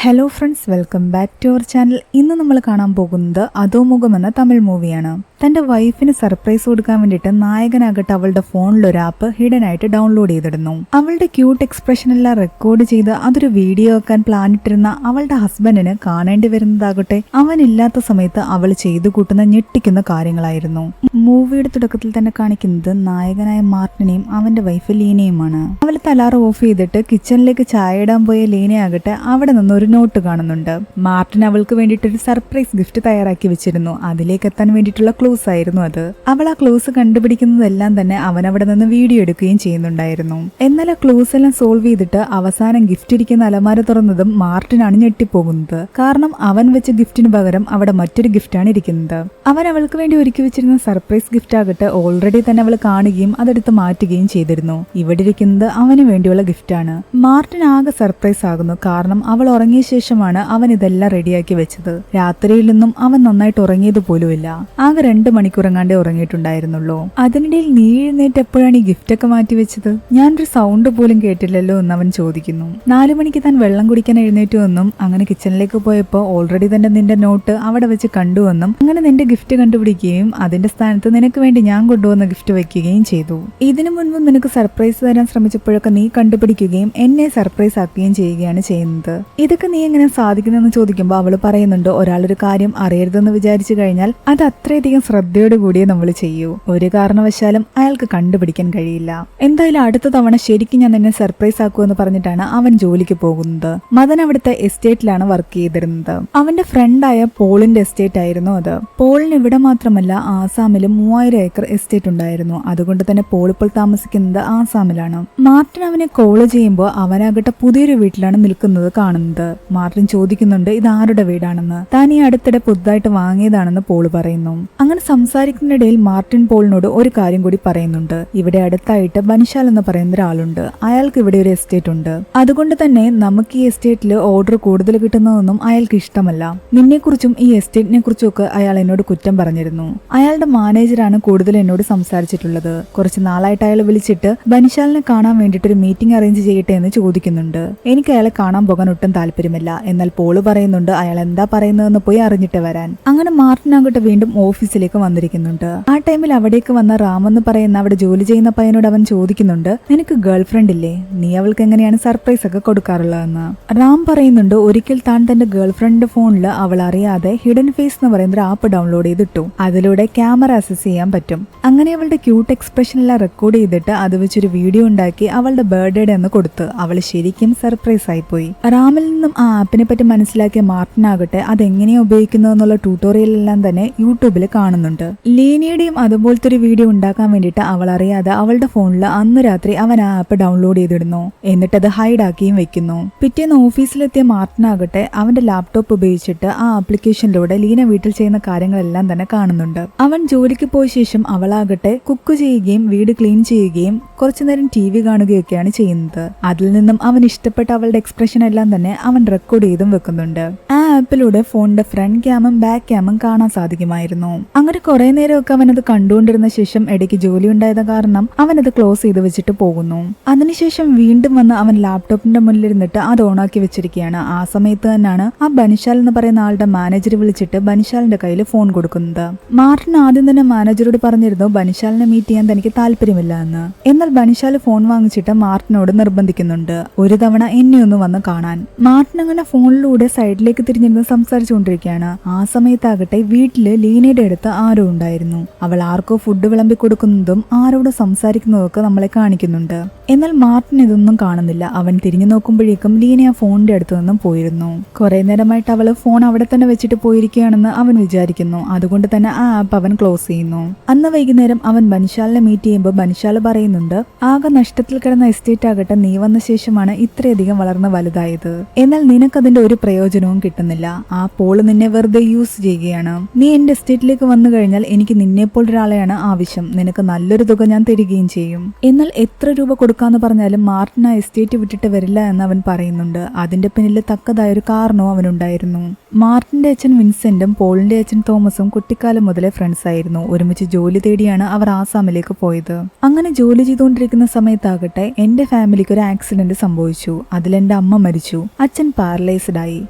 Hello friends, welcome back to our channel. ഇന്ന് നമ്മൾ കാണാൻ പോകുന്നത് അധോമുഖം എന്ന തമിഴ് മൂവിയാണ്. തന്റെ വൈഫിന് സർപ്രൈസ് കൊടുക്കാൻ വേണ്ടിയിട്ട് നായകനാകട്ടെ അവളുടെ ഫോണിൽ ഒരു ആപ്പ് ഹിഡൻ ആയിട്ട് ഡൗൺലോഡ് ചെയ്തിടുന്നു. അവളുടെ ക്യൂട്ട് എക്സ്പ്രഷൻ എല്ലാം റെക്കോർഡ് ചെയ്ത് അതൊരു വീഡിയോ ആക്കാൻ പ്ലാൻ ഇട്ടിരുന്ന അവളുടെ ഹസ്ബൻഡിന് കാണേണ്ടി വരുന്നതാകട്ടെ അവനില്ലാത്ത സമയത്ത് അവൾ ചെയ്തു കൂട്ടുന്ന ഞെട്ടിക്കുന്ന കാര്യങ്ങളായിരുന്നു. മൂവിയുടെ തുടക്കത്തിൽ തന്നെ കാണിക്കുന്നത് നായകനായ മാർട്ടിനെയും അവന്റെ വൈഫ് ലീനയുമാണ്. അവൾ അലാറം ഓഫ് ചെയ്തിട്ട് കിച്ചണിലേക്ക് ചായ ഇടാൻ പോയ ലീനയാകട്ടെ അവിടെ നിന്ന് ഒരു നോട്ട് കാണുന്നുണ്ട്. മാർട്ടിൻ അവൾക്ക് വേണ്ടിയിട്ട് ഒരു സർപ്രൈസ് ഗിഫ്റ്റ് തയ്യാറാക്കി വെച്ചിരുന്നു. അതിലേക്ക് എത്താൻ വേണ്ടിയിട്ടുള്ള ക്ലൂസ് ആയിരുന്നു അത്. അവൾ ആ ക്ലൂസ് കണ്ടുപിടിക്കുന്നതെല്ലാം തന്നെ അവൻ അവിടെ നിന്ന് വീഡിയോ എടുക്കുകയും ചെയ്യുന്നുണ്ടായിരുന്നു. എന്നാൽ ആ ക്ലൂസ് എല്ലാം സോൾവ് ചെയ്തിട്ട് അവസാനം ഗിഫ്റ്റ് ഇരിക്കുന്ന അലമാര തുറന്നതും മാർട്ടിനാണ് ഞെട്ടിപ്പോകുന്നത്. കാരണം അവൻ വെച്ച ഗിഫ്റ്റിന് പകരം അവിടെ മറ്റൊരു ഗിഫ്റ്റാണ് ഇരിക്കുന്നത്. അവൻ അവൾക്ക് വേണ്ടി ഒരുക്കി വെച്ചിരുന്ന സർപ്രൈസ് ഗിഫ്റ്റ് ആകട്ടെ ഓൾറെഡി തന്നെ അവൾ കാണുകയും അതെടുത്ത് മാറ്റുകയും ചെയ്തിരുന്നു. ഇവിടെ ഇരിക്കുന്നത് അവന് വേണ്ടിയുള്ള ഗിഫ്റ്റാണ്. മാർട്ടിൻ ആകെ സർപ്രൈസ് ആകുന്നു. കാരണം അവൾ ഉറങ്ങിയ ശേഷമാണ് അവൻ ഇതെല്ലാം റെഡിയാക്കി വെച്ചത്. രാത്രിയിലൊന്നും അവൻ നന്നായിട്ട് ഉറങ്ങിയത് പോലുമില്ല. ആകെ 2 മണിക്കൂർ എങ്ങാണ്ടേ ഉറങ്ങിയിട്ടുണ്ടായിരുന്നുള്ളൂ. അതിനിടയിൽ നീ എഴുന്നേറ്റ് എപ്പോഴാണ് ഈ ഗിഫ്റ്റ് ഒക്കെ മാറ്റി വെച്ചത്? ഞാനൊരു സൗണ്ട് പോലും കേട്ടില്ലല്ലോ എന്ന് അവൻ ചോദിക്കുന്നു. 4 മണിക്ക് താൻ വെള്ളം കുടിക്കാൻ എഴുന്നേറ്റു എന്നും അങ്ങനെ കിച്ചണിലേക്ക് പോയപ്പോ ഓൾറെഡി തന്നെ നിന്റെ നോട്ട് അവിടെ വെച്ച് കണ്ടുവെന്നും അങ്ങനെ നിന്റെ ഗിഫ്റ്റ് കണ്ടുപിടിക്കുകയും അതിന്റെ സ്ഥാനത്ത് നിനക്ക് വേണ്ടി ഞാൻ കൊണ്ടുവന്ന ഗിഫ്റ്റ് വെക്കുകയും ചെയ്തു. ഇതിനു മുൻപ് നിനക്ക് സർപ്രൈസ് തരാൻ ശ്രമിച്ചപ്പോഴൊക്കെ നീ കണ്ടുപിടിക്കുകയും എന്നെ സർപ്രൈസ് ആക്കുകയും ചെയ്യുകയാണ് ചെയ്യുന്നത്. ഇതൊക്കെ നീ എങ്ങനെ സാധിക്കുന്നെന്ന് ചോദിക്കുമ്പോൾ അവള് പറയുന്നുണ്ട്, ഒരാളൊരു കാര്യം അറിയരുതെന്ന് വിചാരിച്ചു കഴിഞ്ഞാൽ അത് അത്രയധികം ശ്രദ്ധയോടുകൂടിയേ നമ്മൾ ചെയ്യൂ. ഒരു കാരണവശാലും അയാൾക്ക് കണ്ടുപിടിക്കാൻ കഴിയില്ല. എന്തായാലും അടുത്ത തവണ ശരിക്കും ഞാൻ നിന്നെ സർപ്രൈസ് ആക്കുമെന്ന് പറഞ്ഞിട്ടാണ് അവൻ ജോലിക്ക് പോകുന്നത്. മദൻ അവിടുത്തെ എസ്റ്റേറ്റിലാണ് വർക്ക് ചെയ്തിരുന്നത്. അവന്റെ ഫ്രണ്ടായ പോളിന്റെ എസ്റ്റേറ്റ് ആയിരുന്നു അത്. പോളിന് ഇവിടെ മാത്രമല്ല ആസാമിലും 3000 ഏക്കർ എസ്റ്റേറ്റ് ഉണ്ടായിരുന്നു. അതുകൊണ്ട് തന്നെ പോൾ ഇപ്പോൾ താമസിക്കുന്നത് ആസാമിലാണ്. മാർട്ടിൻ അവനെ കോള് ചെയ്യുമ്പോൾ അവനാകട്ടെ പുതിയൊരു വീട്ടിലാണ് നിൽക്കുന്നത് കാണുന്നത്. മാർട്ടിൻ ചോദിക്കുന്നുണ്ട് ഇത് ആരുടെ വീടാണെന്ന്. താൻ ഈ അടുത്തിടെ പുതുതായിട്ട് വാങ്ങിയതാണെന്ന് പോള് പറയുന്നു. അങ്ങനെ സംസാരിക്കുന്നതിനിടയിൽ മാർട്ടിൻ പോളിനോട് ഒരു കാര്യം കൂടി പറയുന്നുണ്ട്. ഇവിടെ അടുത്തായിട്ട് ബൻശാൽ എന്ന് പറയുന്ന ഒരാളുണ്ട്. അയാൾക്ക് ഇവിടെ ഒരു എസ്റ്റേറ്റ് ഉണ്ട്. അതുകൊണ്ട് തന്നെ നമുക്ക് ഈ എസ്റ്റേറ്റിൽ ഓർഡർ കൂടുതൽ കിട്ടുന്നതൊന്നും അയാൾക്ക് ഇഷ്ടമല്ല. നിന്നെക്കുറിച്ചും ഈ എസ്റ്റേറ്റിനെ കുറിച്ചും ഒക്കെ അയാൾ എന്നോട് കുറ്റം പറഞ്ഞിരുന്നു. അയാളുടെ മാനേജറാണ് കൂടുതൽ എന്നോട് സംസാരിച്ചിട്ടുള്ളത്. കുറച്ച് നാളായിട്ട് അയാൾ വിളിച്ചിട്ട് ബൻശാലിനെ കാണാൻ വേണ്ടിയിട്ട് ഒരു മീറ്റിംഗ് അറേഞ്ച് ചെയ്യട്ടെ എന്ന് ചോദിക്കുന്നുണ്ട്. എനിക്ക് അയാളെ കാണാൻ പോകാൻ ഒട്ടും താല്പര്യമില്ല. എന്നാൽ പോള് പറയുന്നുണ്ട് അയാൾ എന്താ പറയുന്നതെന്ന് പോയി അറിഞ്ഞിട്ട് വരാൻ. അങ്ങനെ മാർട്ടിൻ അങ്ങോട്ട് വീണ്ടും ഓഫീസിലേക്ക് വന്നിരിക്കുന്നുണ്ട്. ആ ടൈമിൽ അവിടേക്ക് വന്ന റാം എന്ന് പറയുന്ന അവിടെ ജോലി ചെയ്യുന്ന പയ്യനോട് അവൻ ചോദിക്കുന്നുണ്ട്, നിനക്ക് ഗേൾ ഫ്രണ്ട് ഇല്ലേ? നീ അവൾക്ക് എങ്ങനെയാണ് സർപ്രൈസ് ഒക്കെ കൊടുക്കാറുള്ളതെന്ന്. റാം പറയുന്നുണ്ട് ഒരിക്കൽ താൻ തന്റെ ഗേൾ ഫ്രണ്ട് ഫോണിൽ അവൾ അറിയാതെ ഹിഡൻ ഫേസ് എന്ന് പറയുന്ന ഒരു ആപ്പ് ഡൗൺലോഡ് ചെയ്തിട്ടു. അതിലൂടെ ക്യാമറ അസസ് ചെയ്യാൻ പറ്റും. അങ്ങനെ അവളുടെ ക്യൂട്ട് എക്സ്പ്രഷൻ എല്ലാം റെക്കോർഡ് ചെയ്തിട്ട് അത് വെച്ചൊരു വീഡിയോ ഉണ്ടാക്കി അവളുടെ ബർത്ത്ഡേ എന്ന് കൊടുത്ത് അവൾ ശരിക്കും സർപ്രൈസ് ആയിപ്പോയി. റാമിൽ നിന്നും ആ ആപ്പിനെ പറ്റി മനസ്സിലാക്കിയ മാർട്ടിൻ ആകട്ടെ അതെങ്ങനെയാ ഉപയോഗിക്കുന്നത് എന്നുള്ള ട്യൂട്ടോറിയൽ എല്ലാം തന്നെ യൂട്യൂബിൽ കാണുന്നുണ്ട്. ലീനയുടെയും അതുപോലത്തെ ഒരു വീഡിയോ ഉണ്ടാക്കാൻ വേണ്ടിയിട്ട് അവൾ അറിയാതെ അവളുടെ ഫോണിൽ അന്ന് രാത്രി അവൻ ആ ആപ്പ് ഡൗൺലോഡ് ചെയ്തിടുന്നു. എന്നിട്ട് അത് ഹൈഡ് ആക്കിയും വെക്കുന്നു. പിറ്റേന്ന് ഓഫീസിലെത്തിയ മാർട്ടിൻ ആകട്ടെ അവന്റെ ലാപ്ടോപ്പ് ഉപയോഗിച്ചിട്ട് ആ ആപ്ലിക്കേഷനിലൂടെ ലീന വീട്ടിൽ ചെയ്യുന്ന കാര്യങ്ങളെല്ലാം തന്നെ കാണുന്നുണ്ട്. അവൻ ജോലിക്ക് പോയ ശേഷം അവളാകട്ടെ കുക്ക് ചെയ്യുകയും വീട് ക്ലീൻ ചെയ്യുകയും കുറച്ചുനേരം TV കാണുകയൊക്കെയാണ് ചെയ്യുന്നത്. അതിൽ നിന്നും അവൻ ഇഷ്ടപ്പെട്ട അവളുടെ എക്സ്പ്രഷൻ എല്ലാം തന്നെ അവൻ റെക്കോർഡ് ചെയ്തും വെക്കുന്നുണ്ട്. ആ ആപ്പിലൂടെ ഫോണിന്റെ ഫ്രണ്ട് ക്യാമും ബാക്ക് ക്യാമും കാണാൻ സാധിക്കുമായിരുന്നു. അങ്ങനെ കുറെ നേരമൊക്കെ അവനത് കണ്ടുകൊണ്ടിരുന്ന ശേഷം ഇടയ്ക്ക് ജോലി ഉണ്ടായത് കാരണം അവനത് ക്ലോസ് ചെയ്ത് വെച്ചിട്ട് പോകുന്നു. അതിനുശേഷം വീണ്ടും വന്ന് അവൻ ലാപ്ടോപ്പിന്റെ മുന്നിലിരുന്നിട്ട് അത് ഓണാക്കി വെച്ചിരിക്കുകയാണ്. ആ സമയത്ത് തന്നെയാണ് ആ ബൻശാൽ എന്ന് പറയുന്ന ആളുടെ മാനേജർ വിളിച്ചിട്ട് ബൻശാലിന്റെ കയ്യിൽ ഫോൺ കൊടുക്കുന്നത്. മാർട്ടിൻ ആദ്യം തന്നെ മാനേജറോട് പറഞ്ഞിരുന്നു ബൻശാലിനെ മീറ്റ് ചെയ്യാൻ തനിക്ക് താല്പര്യമില്ല എന്ന്. എന്നാൽ ബൻശാൽ ഫോൺ വാങ്ങിച്ചിട്ട് മാർട്ടിനോട് നിർബന്ധിക്കുന്നുണ്ട് ഒരു തവണ എന്നെ ഒന്ന് വന്ന് കാണാൻ. മാർട്ടിൻ അങ്ങനെ ഫോണിലൂടെ സൈഡിലേക്ക് തിരിഞ്ഞിരുന്ന് സംസാരിച്ചുകൊണ്ടിരിക്കുകയാണ്. ആ സമയത്താകട്ടെ വീട്ടില് ലീനയുടെ അടുത്ത് ആരോ ഉണ്ടായിരുന്നു. അവൾ ആർക്കോ ഫുഡ് വിളമ്പി കൊടുക്കുന്നതും ആരോട് സംസാരിക്കുന്നതൊക്കെ നമ്മളെ കാണിക്കുന്നുണ്ട്. എന്നാൽ മാർട്ടിൻ ഇതൊന്നും കാണുന്നില്ല. അവൻ തിരിഞ്ഞു നോക്കുമ്പോഴേക്കും ലീന ആ ഫോണിന്റെ അടുത്ത് നിന്നും പോയിരുന്നു. കുറെ നേരമായിട്ട് അവള് ഫോൺ അവിടെ തന്നെ വെച്ചിട്ട് പോയിരിക്കുകയാണെന്ന് അവൻ വിചാരിക്കുന്നു. അതുകൊണ്ട് തന്നെ ആ ആപ്പ് അവൻ ക്ലോസ് ചെയ്യുന്നു. അന്ന് വൈകുന്നേരം അവൻ ബൻശാലിനെ മീറ്റ് ചെയ്യുമ്പോൾ ബൻശാൽ പറയുന്നുണ്ട് ആകെ നഷ്ടത്തിൽ കിടന്ന എസ്റ്റേറ്റ് ആകട്ടെ നീ വന്ന ശേഷമാണ് ഇത്രയധികം വളർന്ന് വലുതായത്. എന്നാൽ നിനക്കതിന്റെ ഒരു പ്രയോജനവും കിട്ടുന്നില്ല. ആ പോള് നിന്നെ വെറുതെ യൂസ് ചെയ്യുകയാണ്. നീ എന്റെ എസ്റ്റേറ്റിലേക്ക് വന്ന വന്നു കഴിഞ്ഞാൽ എനിക്ക് നിന്നെപ്പോലൊരാളെയാണ് ആവശ്യം, നിനക്ക് നല്ലൊരു തുക ഞാൻ തരികയും ചെയ്യും. എന്നാൽ എത്ര രൂപ കൊടുക്കാന്ന് പറഞ്ഞാലും മാർട്ടിൻ ആ എസ്റ്റേറ്റ് വിട്ടിട്ട് വരില്ല എന്ന് അവൻ പറയുന്നുണ്ട്. അതിന്റെ പിന്നിൽ തക്കതായൊരു കാരണവും അവനുണ്ടായിരുന്നു. മാർട്ടിന്റെ അച്ഛൻ വിൻസെന്റും പോളിന്റെ അച്ഛൻ തോമസും കുട്ടിക്കാലം മുതലേ ഫ്രണ്ട്സ് ആയിരുന്നു. ഒരുമിച്ച് ജോലി തേടിയാണ് അവർ ആസാമിലേക്ക് പോയത്. അങ്ങനെ ജോലി ചെയ്തുകൊണ്ടിരിക്കുന്ന സമയത്താകട്ടെ എന്റെ ഫാമിലിക്ക് ഒരു ആക്സിഡന്റ് സംഭവിച്ചു. അതിലെന്റെ അമ്മ മരിച്ചു, അച്ഛൻ പാരലൈസ്ഡ് ആയി.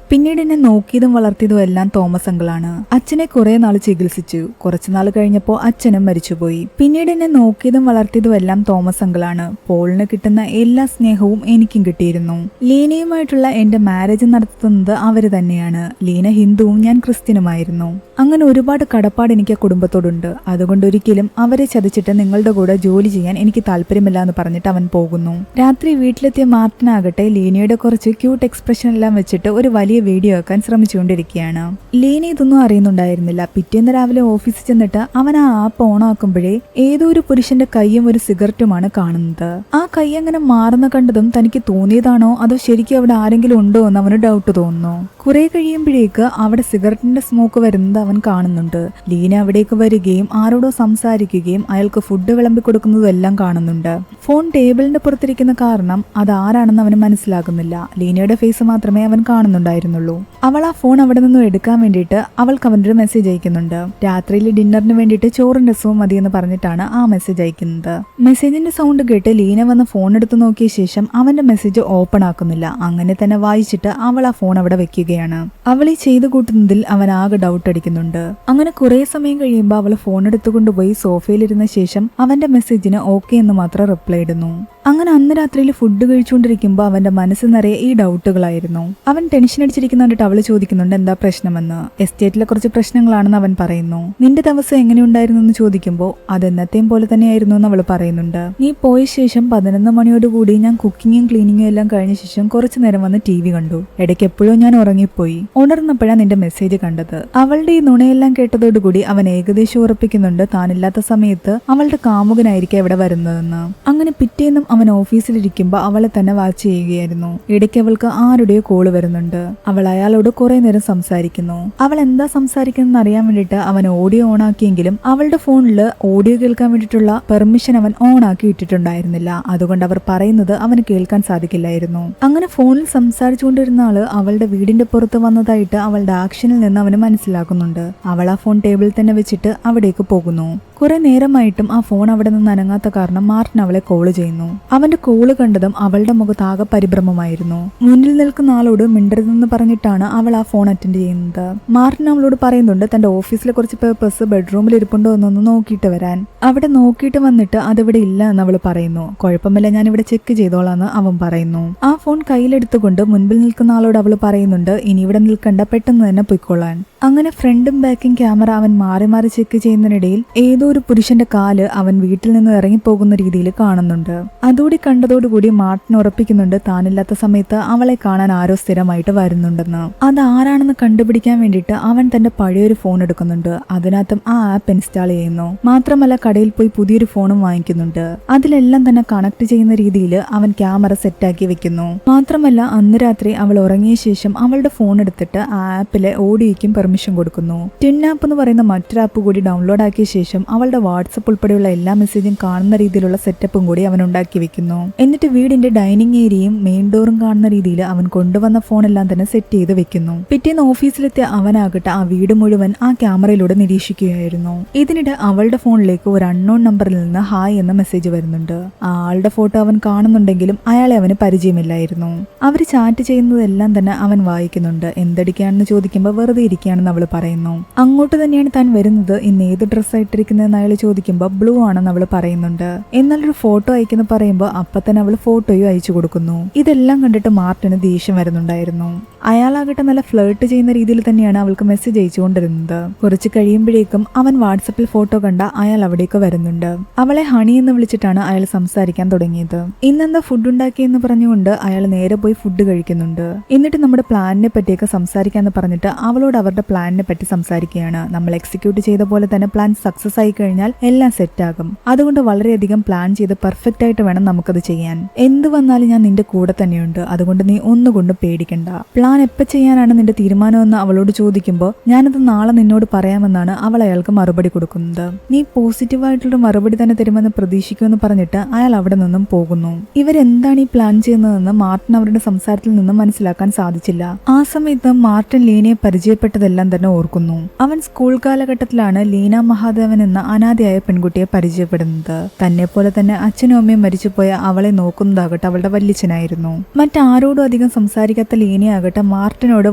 പിന്നീട് എന്നെ നോക്കിയതും വളർത്തിയതും എല്ലാം തോമസ് അങ്കിളാണ്. അച്ഛനെ കുറെ നാൾ ചികിത്സിച്ചു. കുറച്ചുനാൾ കഴിഞ്ഞപ്പോൾ അച്ഛനും മരിച്ചുപോയി. പിന്നീട് എന്നെ നോക്കിയതും വളർത്തിയതും എല്ലാം തോമസ് അങ്കിളാണ്. പോളിന് കിട്ടുന്ന എല്ലാ സ്നേഹവും എനിക്കും കിട്ടിയിരുന്നു. ലീനയുമായിട്ടുള്ള എന്റെ മാരേജ് നടത്തുന്നത് അവര് തന്നെയാണ്. ലീന ഹിന്ദുവും ഞാൻ ക്രിസ്ത്യനുമായിരുന്നു. അങ്ങനെ ഒരുപാട് കടപ്പാട് എനിക്ക് ആ കുടുംബത്തോടുണ്ട്. അതുകൊണ്ട് ഒരിക്കലും അവരെ ചതിച്ചിട്ട് നിങ്ങളുടെ കൂടെ ജോലി ചെയ്യാൻ എനിക്ക് താല്പര്യമില്ല എന്ന് പറഞ്ഞിട്ട് അവൻ പോകുന്നു. രാത്രി വീട്ടിലെത്തിയ മാർട്ടിനാകട്ടെ ലീനയുടെ കുറച്ച് ക്യൂട്ട് എക്സ്പ്രഷൻ എല്ലാം വെച്ചിട്ട് ഒരു വലിയ വീഡിയോ ആക്കാൻ ശ്രമിച്ചുകൊണ്ടിരിക്കുകയാണ്. ലീന ഇതൊന്നും അറിയുന്നുണ്ടായിരുന്നില്ല. പിറ്റേന്ന് രാവിലെ ഓഫീസിൽ ചെന്നിട്ട് അവൻ ആ ആപ്പ് ഓൺ ആക്കുമ്പോഴേ ഏതോ ഒരു പുരുഷന്റെ കൈയും ഒരു സിഗരറ്റുമാണ് കാണുന്നത്. ആ കൈ അങ്ങനെ മാറുന്ന കണ്ടതും തനിക്ക് തോന്നിയതാണോ അതോ ശരിക്കും അവിടെ ആരെങ്കിലും ഉണ്ടോ എന്ന് അവന് ഡൗട്ട് തോന്നുന്നു. കുറെ കഴിയുമ്പോഴേക്ക് അവിടെ സിഗരറ്റിന്റെ സ്മോക്ക് വരുന്നത് അവൻ കാണുന്നുണ്ട്. ലീന അവിടേക്ക് വരികയും ആരോടോ സംസാരിക്കുകയും അയാൾക്ക് ഫുഡ് വിളമ്പി കൊടുക്കുന്നതും എല്ലാം കാണുന്നുണ്ട്. ഫോൺ ടേബിളിന്റെ പുറത്തിരിക്കുന്ന കാരണം അതാരാണെന്ന് അവന് മനസ്സിലാകുന്നില്ല. ലീനയുടെ ഫേസ് മാത്രമേ അവൻ കാണുന്നുണ്ടായിരുന്നുള്ളൂ. അവൾ ആ ഫോൺ അവിടെ നിന്നും എടുക്കാൻ വേണ്ടിയിട്ട് അവൾക്ക് അവൻ്റെ മെസ്സേജ് അയക്കുന്നുണ്ട്. രാത്രിയിൽ ഡിന്നറിന് വേണ്ടിയിട്ട് ചോറും രസവും മതിയെന്ന് പറഞ്ഞിട്ടാണ് ആ മെസ്സേജ് അയക്കുന്നത്. മെസ്സേജിന്റെ സൗണ്ട് കേട്ട് ലീന വന്ന് ഫോൺ എടുത്ത് നോക്കിയ ശേഷം അവന്റെ മെസ്സേജ് ഓപ്പൺ ആക്കുന്നില്ല. അങ്ങനെ തന്നെ വായിച്ചിട്ട് അവൾ ആ ഫോൺ അവിടെ വെക്കുകയാണ്. അവൾ ഈ ചെയ്തു കൂട്ടുന്നതിൽ അവൻ ആകെ ഡൗട്ട് അടിക്കുന്നുണ്ട്. അങ്ങനെ കുറെ സമയം കഴിയുമ്പോൾ അവൾ ഫോൺ എടുത്തുകൊണ്ടുപോയി സോഫയിലിരുന്ന ശേഷം അവന്റെ മെസ്സേജിന് ഓക്കെ എന്ന് മാത്രം റിപ്ലൈ ഇടുന്നു. അങ്ങനെ അന്ന് രാത്രിയിൽ ഫുഡ് കഴിച്ചുകൊണ്ടിരിക്കുമ്പോൾ അവന്റെ മനസ്സ് നിറയെ ഈ ഡൗട്ടുകളായിരുന്നു. അവൻ ടെൻഷൻ അടിച്ചിരിക്കുന്ന കണ്ടിട്ട് അവള് ചോദിക്കുന്നുണ്ട് എന്താ പ്രശ്നമെന്ന്. എസ്റ്റേറ്റിലെ കുറച്ച് പ്രശ്നങ്ങളാണെന്ന് അവൻ പറയുന്നു. നിന്റെ ദിവസം എങ്ങനെയുണ്ടായിരുന്നു എന്ന് ചോദിക്കുമ്പോൾ അത് എന്നത്തെയും പോലെ തന്നെയായിരുന്നു എന്ന് അവൾ പറയുന്നുണ്ട്. നീ പോയ ശേഷം 11 മണിയോടുകൂടി ഞാൻ കുക്കിങ്ങും ക്ലീനിങ്ങും എല്ലാം കഴിഞ്ഞ ശേഷം കുറച്ചു നേരം വന്ന് TV കണ്ടു. ഇടയ്ക്ക് എപ്പോഴും ഞാൻ ഉറങ്ങിപ്പോയി. ഉണർന്നപ്പോഴാണ് നിന്റെ മെസ്സേജ് കണ്ടത്. അവളുടെ ഈ നുണയെല്ലാം കേട്ടതോടുകൂടി അവൻ ഏകദേശം ഉറപ്പിക്കുന്നുണ്ട് താനില്ലാത്ത സമയത്ത് അവളുടെ കാമുകനായിരിക്കും ഇവിടെ വരുന്നതെന്ന്. അങ്ങനെ പിറ്റേന്നും അവൻ ഓഫീസിലിരിക്കുമ്പോൾ അവളെ തന്നെ വാച്ച് ചെയ്യുകയായിരുന്നു. ഇടയ്ക്ക് അവൾക്ക് ആരുടെയോ കോള് വരുന്നുണ്ട്. അവൾ അയാളോട് കുറെ നേരം സംസാരിക്കുന്നു. അവൾ എന്താ സംസാരിക്കുന്നതെന്ന് അറിയാൻ വേണ്ടിയിട്ട് അവൻ ഓഡിയോ ഓൺ ആക്കിയെങ്കിലും അവളുടെ ഫോണിൽ ഓഡിയോ കേൾക്കാൻ വേണ്ടിയിട്ടുള്ള പെർമിഷൻ അവൻ ഓൺ ആക്കി ഇട്ടിട്ടുണ്ടായിരുന്നില്ല. അതുകൊണ്ട് അവർ പറയുന്നത് അവന് കേൾക്കാൻ സാധിക്കില്ലായിരുന്നു. അങ്ങനെ ഫോണിൽ സംസാരിച്ചുകൊണ്ടിരുന്ന ആള് അവളുടെ വീടിന്റെ പുറത്ത് വന്നതായിട്ട് അവളുടെ ആക്ഷനിൽ നിന്ന് അവന് മനസ്സിലാക്കുന്നുണ്ട്. അവൾ ആ ഫോൺ ടേബിളിൽ തന്നെ വെച്ചിട്ട് അവിടേക്ക് പോകുന്നു. കുറെ നേരമായിട്ടും ആ ഫോൺ അവിടെ നിന്ന് അനങ്ങാത്ത കാരണം മാർട്ടിൻ അവളെ കോള് ചെയ്യുന്നു. അവന്റെ കോള് കണ്ടതും അവളുടെ മുഖത്താകെ പരിഭ്രമമായിരുന്നു. മുന്നിൽ നിൽക്കുന്ന ആളോട് മിണ്ടരുതെന്ന് പറഞ്ഞിട്ടാണ് അവൾ ആ ഫോൺ അറ്റൻഡ് ചെയ്യുന്നത്. മാർട്ടിൻ അവളോട് പറയുന്നുണ്ട് തന്റെ ഓഫീസിലെ കുറച്ച് പേപ്പേഴ്സ് ബെഡ്റൂമിൽ ഇരിപ്പുണ്ടോ എന്നൊന്ന് നോക്കിയിട്ട് വരാൻ. അവിടെ നോക്കിയിട്ട് വന്നിട്ട് അതിവിടെ ഇല്ല എന്ന് അവൾ പറയുന്നു. കുഴപ്പമില്ല, ഞാൻ ഇവിടെ ചെക്ക് ചെയ്തോളാന്ന് അവൻ പറയുന്നു. ആ ഫോൺ കയ്യിലെടുത്തുകൊണ്ട് മുൻപിൽ നിൽക്കുന്ന ആളോട് അവൾ പറയുന്നുണ്ട് ഇനി ഇവിടെ നിൽക്കണ്ട, പെട്ടെന്ന് തന്നെ പൊയ്ക്കൊള്ളാൻ. അങ്ങനെ ഫ്രണ്ടും ബാക്കും ക്യാമറ അവൻ മാറി മാറി ചെക്ക് ചെയ്യുന്നതിനിടയിൽ ഏതോ ഒരു പുരുഷന്റെ കാല് അവൻ വീട്ടിൽ നിന്ന് ഇറങ്ങിപ്പോകുന്ന രീതിയിൽ കാണുന്നുണ്ട്. അതോടെ കണ്ടതോടുകൂടി മാർട്ടിൻ ഉറപ്പിക്കുന്നുണ്ട് താനില്ലാത്ത സമയത്ത് അവളെ കാണാൻ ആരോ സ്ഥിരമായിട്ട് വരുന്നുണ്ടെന്ന്. അതാരാണെന്ന് കണ്ടുപിടിക്കാൻ വേണ്ടിയിട്ട് അവൻ തന്റെ പഴയൊരു ഫോൺ എടുക്കുന്നുണ്ട്. അതിനകത്തും ആ ആപ്പ് ഇൻസ്റ്റാൾ ചെയ്യുന്നു. മാത്രമല്ല കടയിൽ പോയി പുതിയൊരു ഫോണും വാങ്ങിക്കുന്നുണ്ട്. അതിലെല്ലാം തന്നെ കണക്ട് ചെയ്യുന്ന രീതിയിൽ അവൻ ക്യാമറ സെറ്റാക്കി വെക്കുന്നു. മാത്രമല്ല അന്ന് രാത്രി അവൾ ഉറങ്ങിയ ശേഷം അവളുടെ ഫോൺ എടുത്തിട്ട് ആ ആപ്പിലെ ഓഡിയോയ്ക്കും പെർമിഷൻ കൊടുക്കുന്നു. ടിൻ ആപ്പ് എന്ന് പറയുന്ന മറ്റൊരു ആപ്പ് കൂടി ഡൗൺലോഡ് ആക്കിയ ശേഷം അവളുടെ വാട്സപ്പ് ഉൾപ്പെടെയുള്ള എല്ലാ മെസ്സേജും കാണുന്ന രീതിയിലുള്ള സെറ്റപ്പും കൂടി അവൻ ഉണ്ടാക്കി വെക്കുന്നു. എന്നിട്ട് വീടിന്റെ ഡൈനിങ് ഏരിയയും മെയിൻ ഡോറും കാണുന്ന രീതിയിൽ അവൻ കൊണ്ടുവന്ന ഫോണെല്ലാം തന്നെ സെറ്റ് ചെയ്ത് വെക്കുന്നു. പിറ്റേന്ന് ഓഫീസിലെത്തിയ അവനാകട്ടെ ആ വീട് മുഴുവൻ ആ ക്യാമറയിലൂടെ നിരീക്ഷിക്കുകയായിരുന്നു. ഇതിനിടെ അവളുടെ ഫോണിലേക്ക് ഒരു അൺനോൺ നമ്പറിൽ നിന്ന് ഹായ് എന്ന മെസ്സേജ് വരുന്നുണ്ട്. ആ ആളുടെ ഫോട്ടോ അവൻ കാണുന്നുണ്ടെങ്കിലും അയാളെ അവന് പരിചയമില്ലായിരുന്നു. അവർ ചാറ്റ് ചെയ്യുന്നതെല്ലാം തന്നെ അവൻ വായിക്കുന്നുണ്ട്. എന്തടിക്കാണെന്ന് ചോദിക്കുമ്പോൾ വെറുതെ ഇരിക്കുകയാണെന്ന് അവൾ പറയുന്നു. അങ്ങോട്ട് തന്നെയാണ് താൻ വരുന്നത്, ഇന്ന് ഏത് ഡ്രസ്സ് ഇട്ടിരിക്കുന്നതെന്ന് അയാൾ ചോദിക്കുമ്പോൾ ബ്ലൂ ആണെന്ന് അവൾ പറയുന്നുണ്ട്. എന്നാൽ ഒരു ഫോട്ടോ അയക്കുന്ന പറയുമ്പോൾ അപ്പൊ തന്നെ അവൾ ഫോട്ടോയും അയച്ചു കൊടുക്കുന്നു. ഇതെല്ലാം കണ്ടിട്ട് മാർട്ടിന് ദേഷ്യം വരുന്നുണ്ടായിരുന്നു. അയാളാകട്ടെ നല്ല ഫ്ലേർട്ട് ചെയ്യുന്ന രീതിയിൽ തന്നെയാണ് അവൾക്ക് മെസ്സേജ് അയച്ചുകൊണ്ടിരുന്നത്. കുറച്ച് കഴിയുമ്പോഴേക്കും അവൻ വാട്സപ്പിൽ ഫോട്ടോ കണ്ട അയാൾ അവിടേക്ക് വരുന്നുണ്ട്. അവളെ ഹണി എന്ന് വിളിച്ചിട്ടാണ് അയാൾ സംസാരിക്കാൻ തുടങ്ങിയത്. ഇന്നെന്താ ഫുഡ് ഉണ്ടാക്കിയെന്ന് പറഞ്ഞുകൊണ്ട് അയാൾ നേരെ പോയി ഫുഡ് കഴിക്കുന്നുണ്ട്. എന്നിട്ട് നമ്മുടെ പ്ലാനിനെ പറ്റിയൊക്കെ സംസാരിക്കാന്ന് പറഞ്ഞിട്ട് അവളോട് അവരുടെ പ്ലാനിനെ പറ്റി സംസാരിക്കുകയാണ്. നമ്മൾ എക്സിക്യൂട്ട് ചെയ്ത പോലെ തന്നെ പ്ലാൻ സക്സസ് ആയി കഴിഞ്ഞാൽ എല്ലാം സെറ്റ് ആകും. അതുകൊണ്ട് വളരെയധികം പ്ലാൻ ചെയ്ത് പെർഫെക്റ്റ് ആയിട്ട് വേണം നമുക്കത് ചെയ്യാൻ. എന്ത് വന്നാലും ഞാൻ നിന്റെ കൂടെ തന്നെയുണ്ട്. അതുകൊണ്ട് നീ ഒന്നുകൊണ്ടും പേടിക്കണ്ട. പ്ലാൻ എപ്പോൾ ചെയ്യാനാണ് നിന്റെ തീരുമാനമെന്ന് അവളോട് ചോദിക്കുമ്പോൾ ഞാനത് നാളെ നിന്നോട് പറയാമെന്നാണ് അവൾ അയാൾക്ക് മറുപടി കൊടുക്കുന്നത്. നീ പോസിറ്റീവായിട്ടുള്ള മറുപടി തന്നെ തരുമെന്ന് പ്രതീക്ഷിക്കുമെന്ന് പറഞ്ഞിട്ട് അയാൾ അവിടെ നിന്നും പോകുന്നു. ഇവരെന്താണ് ഈ പ്ലാൻ ചെയ്യുന്നതെന്ന് മാർട്ടിൻ അവരുടെ സംസാരത്തിൽ നിന്നും മനസ്സിലാക്കാൻ സാധിച്ചില്ല. ആ സമയത്ത് മാർട്ടിൻ ലീനയെ പരിചയപ്പെട്ടതെല്ലാം തന്നെ ഓർക്കുന്നു. അവൻ സ്കൂൾ കാലഘട്ടത്തിലാണ് ലീന മഹാദേവൻ എന്ന അനാഥയായ പെൺകുട്ടിയെ പരിചയപ്പെടുന്നത്. തന്നെ പോലെ തന്നെ അച്ഛനും അമ്മയും മരിച്ചുപോയ അവളെ നോക്കുന്നതാകട്ടെ അവളുടെ വല്യച്ഛനായിരുന്നു. മറ്റാരോടും അധികം സംസാരിക്കാത്ത ലീനയാകട്ടെ മാർട്ടിനോട്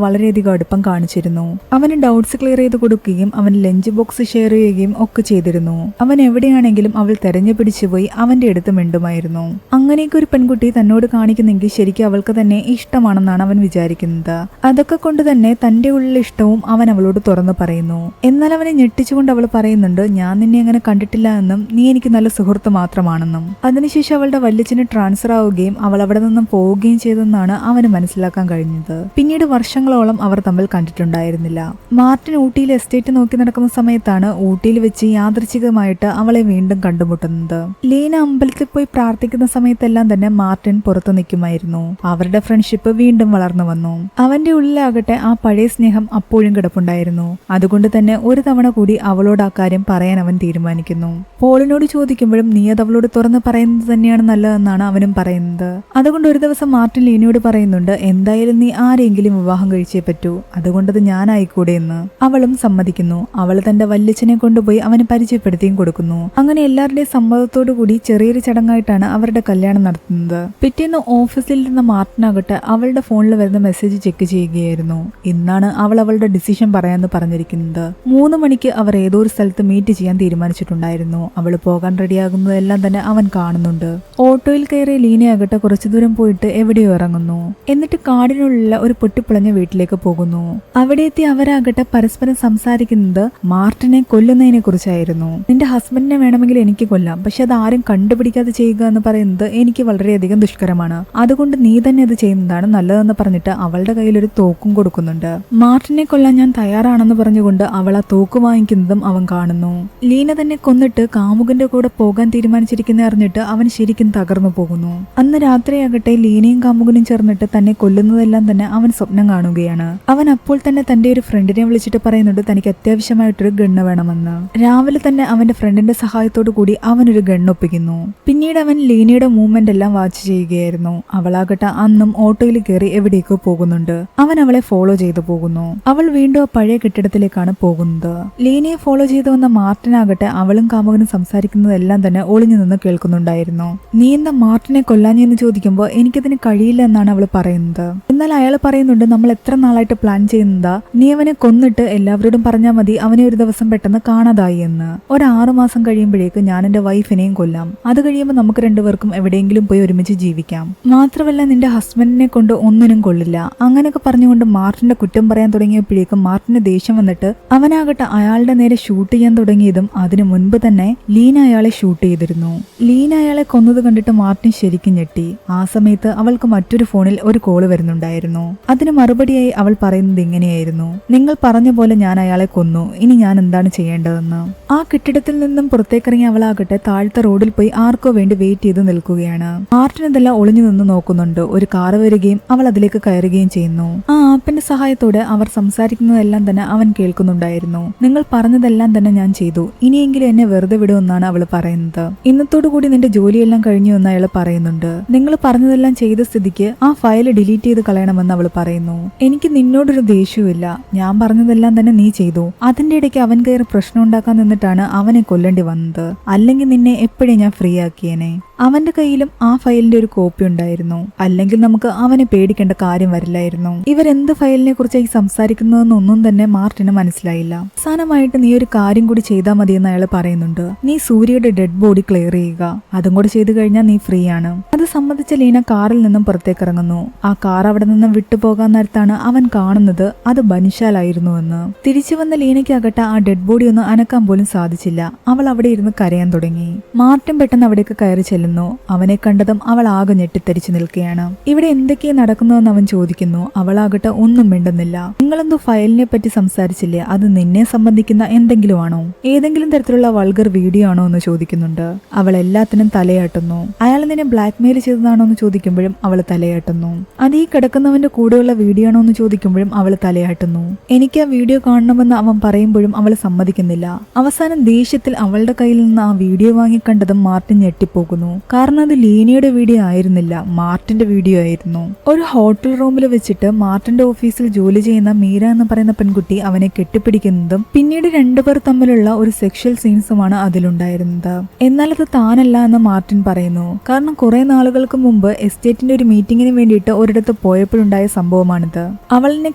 വളരെയധികം അടുപ്പം കാണിച്ചിരുന്നു. അവന് ഡൗട്ട്സ് ക്ലിയർ ചെയ്ത് കൊടുക്കുകയും അവന് ലഞ്ച് ബോക്സ് ഷെയർ ചെയ്യുകയും ഒക്കെ ചെയ്തിരുന്നു. അവൻ എവിടെയാണെങ്കിലും അവൾ തെരഞ്ഞു പിടിച്ചുപോയി അവന്റെ അടുത്ത് മിണ്ടുമായിരുന്നു. അങ്ങനെയൊക്കെ ഒരു പെൺകുട്ടി തന്നോട് കാണിക്കുന്നെങ്കിൽ ശരിക്കും അവൾക്ക് തന്നെ ഇഷ്ടമാണെന്നാണ് അവൻ വിചാരിക്കുന്നത്. അതൊക്കെ കൊണ്ട് തന്നെ തന്റെ ഉള്ളിലെ ഇഷ്ടവും അവൻ അവളോട് തുറന്നു പറയുന്നു. എന്നാൽ അവനെ ഞെട്ടിച്ചുകൊണ്ട് അവൾ പറയുന്നുണ്ട്, ഞാൻ നിന്നെ അങ്ങനെ കണ്ടിട്ടില്ല എന്നും നീ എനിക്ക് നല്ല സുഹൃത്ത് മാത്രമാണെന്നും. അതിനുശേഷം അവളുടെ വല്യച്ഛന് ട്രാൻസ്ഫർ ആവുകയും അവൾ അവിടെ നിന്നും പോവുകയും ചെയ്തെന്നാണ് അവന് മനസ്സിലാക്കാൻ കഴിഞ്ഞത്. പിന്നീട് വർഷങ്ങളോളം അവർ തമ്മിൽ കണ്ടിട്ടുണ്ടായിരുന്നില്ല. മാർട്ടിൻ ഊട്ടിയിൽ എസ്റ്റേറ്റ് നോക്കി നടക്കുന്ന സമയത്താണ് ഊട്ടിയിൽ വെച്ച് യാദൃച്ഛികമായിട്ട് അവളെ വീണ്ടും കണ്ടുമുട്ടുന്നത്. ലീന അമ്പലത്തിൽ പോയി പ്രാർത്ഥിക്കുന്ന സമയത്തെല്ലാം തന്നെ മാർട്ടിൻ പുറത്തു നിൽക്കുമായിരുന്നു. അവരുടെ ഫ്രണ്ട്ഷിപ്പ് വീണ്ടും വളർന്നു വന്നു. അവന്റെ ഉള്ളിലാകട്ടെ ആ പഴയ സ്നേഹം അപ്പോഴും കിടപ്പുണ്ടായിരുന്നു. അതുകൊണ്ട് തന്നെ ഒരു തവണ കൂടി അവളോട് ആ കാര്യം പറയാൻ അവൻ തീരുമാനിക്കുന്നു. പോളിനോട് ചോദിക്കുമ്പോഴും നീ അത് അവളോട് തുറന്ന് പറയുന്നത് തന്നെയാണ് നല്ലതെന്നാണ് അവനും പറയുന്നത്. അതുകൊണ്ട് ഒരു ദിവസം മാർട്ടിൻ ലീനയോട് പറയുന്നുണ്ട്, എന്തായാലും നീ ആരെങ്കിലും വിവാഹം കഴിച്ചേ പറ്റൂ, അതുകൊണ്ടത് ഞാനായിക്കൂടെ എന്ന്. അവളും സമ്മതിക്കുന്നു. അവൾ തന്റെ വല്യച്ഛനെ കൊണ്ടുപോയി അവന് പരിചയപ്പെടുത്തിയും കൊടുക്കുന്നു. അങ്ങനെ എല്ലാവരുടെയും സമ്മതത്തോടു കൂടി ചെറിയൊരു ചടങ്ങായിട്ടാണ് അവരുടെ കല്യാണം നടത്തുന്നത്. പിറ്റേന്ന് ഓഫീസിൽ ഇരുന്ന മാർട്ടിനാകട്ടെ അവളുടെ ഫോണിൽ വരുന്ന മെസ്സേജ് ചെക്ക് ചെയ്യുകയായിരുന്നു. ഇന്നാണ് അവൾ അവളുടെ ഡിസിഷൻ പറയാമെന്ന് പറഞ്ഞിരിക്കുന്നത്. 3 മണിക്ക് അവർ ഏതോ ഒരു സ്ഥലത്ത് മീറ്റ് ചെയ്യാൻ തീരുമാനിച്ചിട്ടുണ്ടായിരുന്നു. അവൾ പോകാൻ റെഡിയാകുന്നതെല്ലാം തന്നെ അവൻ കാണുന്നുണ്ട്. ഓട്ടോയിൽ കയറിയ ലീനയാകട്ടെ കുറച്ചു ദൂരം പോയിട്ട് എവിടെയോ ഇറങ്ങുന്നു. എന്നിട്ട് കാടിനുള്ള ഒരു പൊട്ടിപ്പൊളഞ്ഞ വീട്ടിലേക്ക് പോകുന്നു. അവിടെ എത്തി അവരാകട്ടെ പരസ്പരം സംസാരിക്കുന്നത് മാർട്ടിനെ കൊല്ലുന്നതിനെ കുറിച്ചായിരുന്നു. നിന്റെ ഹസ്ബൻഡിനെ വേണമെങ്കിൽ എനിക്ക് കൊല്ലാം, പക്ഷെ അത് ആരും കണ്ടുപിടിക്കാതെ ചെയ്യുക എന്ന് പറയുന്നത് എനിക്ക് വളരെയധികം ദുഷ്കരമാണ്. അതുകൊണ്ട് നീ തന്നെ അത് ചെയ്യുന്നതാണ് നല്ലതെന്ന് പറഞ്ഞിട്ട് അവളുടെ കയ്യിൽ ഒരു തോക്കും കൊടുക്കുന്നുണ്ട്. മാർട്ടിനെ കൊല്ലാൻ ഞാൻ തയ്യാറാണെന്ന് പറഞ്ഞുകൊണ്ട് അവൾ ആ തോക്ക് വാങ്ങിക്കുന്നതും അവൻ കാണുന്നു. ലീന തന്നെ കൊന്നിട്ട് കാമുകന്റെ കൂടെ പോകാൻ തീരുമാനിച്ചിരിക്കുന്ന അറിഞ്ഞിട്ട് അവൻ ശരിക്കും തകർന്നു പോകുന്നു. അന്ന് രാത്രിയാകട്ടെ ലീനയും കാമുകനും ചേർന്നിട്ട് തന്നെ കൊല്ലുന്നതെല്ലാം തന്നെ അവൻ സ്വപ്നം കാണുകയാണ്. അവൻ അപ്പോൾ തന്നെ തന്റെ ഒരു ഫ്രണ്ടിനെ വിളിച്ചിട്ട് പറയുന്നുണ്ട് തനിക്ക് അത്യാവശ്യമായിട്ടൊരു ഗണ്ണ് വേണമെന്ന്. രാവിലെ തന്നെ അവന്റെ ഫ്രണ്ടിന്റെ സഹായത്തോടു കൂടി അവനൊരു ഗണ്ണ് ഒപ്പിക്കുന്നു. പിന്നീട് അവൻ ലീനയുടെ മൂവ്മെന്റ് എല്ലാം വാച്ച് ചെയ്യുകയായിരുന്നു. അവളാകട്ടെ അന്നും ഓട്ടോയിൽ കയറി എവിടേക്കോ പോകുന്നുണ്ട്. അവൻ അവളെ ഫോളോ ചെയ്തു പോകുന്നു. അവൾ വീണ്ടും ആ പഴയ കെട്ടിടത്തിലേക്കാണ് പോകുന്നത്. ലീനയെ ഫോളോ ചെയ്തു വന്ന മാർട്ടിനാകട്ടെ അവളും കാമുകനും സംസാരിക്കുന്നതെല്ലാം തന്നെ ഒളിഞ്ഞു നിന്ന് കേൾക്കുന്നുണ്ടായിരുന്നു. നീ എന്താ മാർട്ടിനെ കൊല്ലാഞ്ഞെന്ന് ചോദിക്കുമ്പോൾ എനിക്കതിന് കഴിയില്ല എന്നാണ് അവൾ പറയുന്നത്. എന്നാൽ അയാൾ പറയുന്നുണ്ട്, നമ്മൾ എത്ര നാളായിട്ട് പ്ലാൻ ചെയ്യുന്നതാ, നീ അവനെ കൊന്നിട്ട് എല്ലാവരോടും പറഞ്ഞാൽ മതി അവനെ ഒരു ദിവസം പെട്ടെന്ന് കാണാതായി എന്ന്. 6 മാസം കഴിയുമ്പോഴേക്ക് ഞാൻ എന്റെ വൈഫിനെയും കൊല്ലാം. അത് കഴിയുമ്പോൾ നമുക്ക് രണ്ടുപേർക്കും എവിടെയെങ്കിലും പോയി ഒരുമിച്ച് ജീവിക്കാം. മാത്രമല്ല നിന്റെ ഹസ്ബൻഡിനെ കൊണ്ട് ഒന്നിനും കൊള്ളില്ല. അങ്ങനെയൊക്കെ പറഞ്ഞുകൊണ്ട് മാർട്ടിന്റെ കുറ്റം പറയാൻ തുടങ്ങിയപ്പോഴേക്കും മാർട്ടിന് ദേഷ്യം വന്നിട്ട് അവനാകട്ടെ അയാളുടെ നേരെ ഷൂട്ട് ചെയ്യാൻ തുടങ്ങിയതും അതിനു മുൻപ് തന്നെ ലീന അയാളെ ഷൂട്ട് ചെയ്തിരുന്നു. ലീന അയാളെ കൊന്നത് കണ്ടിട്ട് മാർട്ടിൻ ശരിക്കും ഞെട്ടി. ആ സമയത്ത് അവൾക്ക് മറ്റൊരു ഫോണിൽ ഒരു കോള് വരുന്നുണ്ടായിരുന്നു. അതിന് മറുപടിയായി അവൾ പറയുന്നത് ഇങ്ങനെയായിരുന്നു, നിങ്ങൾ പറഞ്ഞ പോലെ ഞാൻ അയാളെ കൊന്നു, ഇനി ഞാൻ എന്താണ് ചെയ്യേണ്ടതെന്ന്. ആ കെട്ടിടത്തിൽ നിന്നും പുറത്തേക്കിറങ്ങി അവളാകട്ടെ താഴത്തെ റോഡിൽ പോയി ആർക്കോ വേണ്ടി വെയിറ്റ് ചെയ്ത് നിൽക്കുകയാണ്. മാർട്ടിൻ ഇതെല്ലാം ഒളിഞ്ഞു നിന്ന് നോക്കുന്നുണ്ട്. ഒരു കാറ് വരികയും അവൾ അതിലേക്ക് കയറുകയും ചെയ്യുന്നു. ആ ആപ്പിന്റെ സഹായത്തോടെ അവർ സംസാരിക്കുന്നതെല്ലാം തന്നെ അവൻ കേൾക്കുന്നുണ്ടായിരുന്നു. നിങ്ങൾ പറഞ്ഞതെല്ലാം തന്നെ ഞാൻ ചെയ്തു, ഇനിയെങ്കിലും എന്നെ വെറുതെ വിടുമെന്നാണ് അവൾ പറയുന്നത്. ഇന്നത്തോടു കൂടി നിന്റെ ജോലിയെല്ലാം കഴിഞ്ഞു എന്ന് അയാൾ പറയുന്നുണ്ട്. നിങ്ങൾ പറഞ്ഞതെല്ലാം ചെയ്ത സ്ഥിതിക്ക് ആ ഫയൽ ഡിലീറ്റ് ചെയ്ത് കളയണമെന്ന് അവൾ പറയുന്നു. എനിക്ക് നിന്നോടൊരു ദേഷ്യവുമില്ല, ഞാൻ പറഞ്ഞതെല്ലാം തന്നെ നീ ചെയ്തു. അതിന്റെ ഇടയ്ക്ക് അവൻ കയറി പ്രശ്നം ഉണ്ടാക്കാൻ നിന്നിട്ടാണ് അവനെ കൊല്ലേണ്ടി വന്നത്. അല്ലെങ്കിൽ നിന്നെ എപ്പോഴേ ഞാൻ ഫ്രീ ആക്കിയേനെ. അവന്റെ കയ്യിലും ആ ഫയലിന്റെ ഒരു കോപ്പി ഉണ്ടായിരുന്നു. അല്ലെങ്കിൽ നമുക്ക് അവനെ പേടിക്കേണ്ട കാര്യം വരില്ലായിരുന്നു. ഇവരെന്ത് ഫയലിനെ കുറിച്ചായി സംസാരിക്കുന്നതെന്നൊന്നും തന്നെ മാർട്ടിന് മനസ്സിലായില്ല. അവസാനമായിട്ട് നീ ഒരു കാര്യം കൂടി ചെയ്താൽ മതിയെന്ന് അയാൾ പറയുന്നുണ്ട്. നീ സൂര്യയുടെ ഡെഡ് ബോഡി ക്ലിയർ ചെയ്യുക. അതും കൂടി ചെയ്തു കഴിഞ്ഞാൽ നീ ഫ്രീ ആണ്. അത് സമ്മതിച്ച ലീന കാറിൽ നിന്നും പുറത്തേക്ക് ഇറങ്ങുന്നു. ആ കാർ അവിടെ നിന്നും വിട്ടുപോകാൻ നേരത്താണ് അവൻ കാണുന്നത് അത് ബനിഷാലായിരുന്നുവെന്ന്. തിരിച്ചു വന്ന ലീനയ്ക്കാകട്ടെ ആ ഡെഡ് ബോഡി ഒന്ന് അനക്കാൻ പോലും സാധിച്ചില്ല. അവൾ അവിടെ ഇരുന്ന് കരയാൻ തുടങ്ങി. മാർട്ടിൻ പെട്ടെന്ന് അവിടേക്ക് കയറി ചെല്ലുന്നു. ചെല്ലുന്നു. അവനെ കണ്ടതും അവൾ ആകെ ഞെട്ടിത്തരിച്ചു നിൽക്കുകയാണ്. ഇവിടെ എന്തൊക്കെയാ നടക്കുന്നതെന്ന് അവൻ ചോദിക്കുന്നു. അവളാകട്ടെ ഒന്നും മിണ്ടുന്നില്ല. നിങ്ങളെന്തോ ഫയലിനെ പറ്റി സംസാരിച്ചില്ലേ, അത് നിന്നെ സംബന്ധിക്കുന്ന എന്തെങ്കിലും ആണോ, ഏതെങ്കിലും തരത്തിലുള്ള വൾഗർ വീഡിയോ ആണോ എന്ന് ചോദിക്കുന്നുണ്ട്. അവൾ എല്ലാത്തിനും തലയാട്ടുന്നു. അയാൾ നിന്നെ ബ്ലാക്ക്മെയിൽ ചെയ്തതാണോ എന്ന് ചോദിക്കുമ്പോഴും അവൾ തലയാട്ടുന്നു. അത് ഈ കിടക്കുന്നവന്റെ കൂടെയുള്ള വീഡിയോ ആണോ എന്ന് ചോദിക്കുമ്പോഴും അവൾ തലയാട്ടുന്നു. എനിക്ക് ആ വീഡിയോ കാണണമെന്ന് അവൻ പറയുമ്പോഴും അവൾ സമ്മതിക്കുന്നില്ല. അവസാനം ദേഷ്യത്തിൽ അവളുടെ കയ്യിൽ നിന്ന് ആ വീഡിയോ വാങ്ങിക്കണ്ടതും മാർട്ടിൻ ഞെട്ടിപ്പോകുന്നു. കാരണം അത് ലീനയുടെ വീഡിയോ ആയിരുന്നില്ല, മാർട്ടിന്റെ വീഡിയോ ആയിരുന്നു. ഒരു ഹോട്ടൽ റൂമിൽ വെച്ചിട്ട് മാർട്ടിന്റെ ഓഫീസിൽ ജോലി ചെയ്യുന്ന മീര എന്ന് പറയുന്ന പെൺകുട്ടി അവനെ കെട്ടിപ്പിടിക്കുന്നതും പിന്നീട് രണ്ടുപേർ തമ്മിലുള്ള ഒരു സെക്ഷൽ സീൻസുമാണ് അതിലുണ്ടായിരുന്നത്. എന്നാൽ അത് താനല്ല എന്ന് മാർട്ടിൻ പറയുന്നു. കാരണം കുറെ നാളുകൾക്ക് മുമ്പ് എസ്റ്റേറ്റിന്റെ ഒരു മീറ്റിംഗിന് വേണ്ടിയിട്ട് ഒരിടത്ത് പോയപ്പോഴുണ്ടായ സംഭവമാണിത്. അവളെന്നെ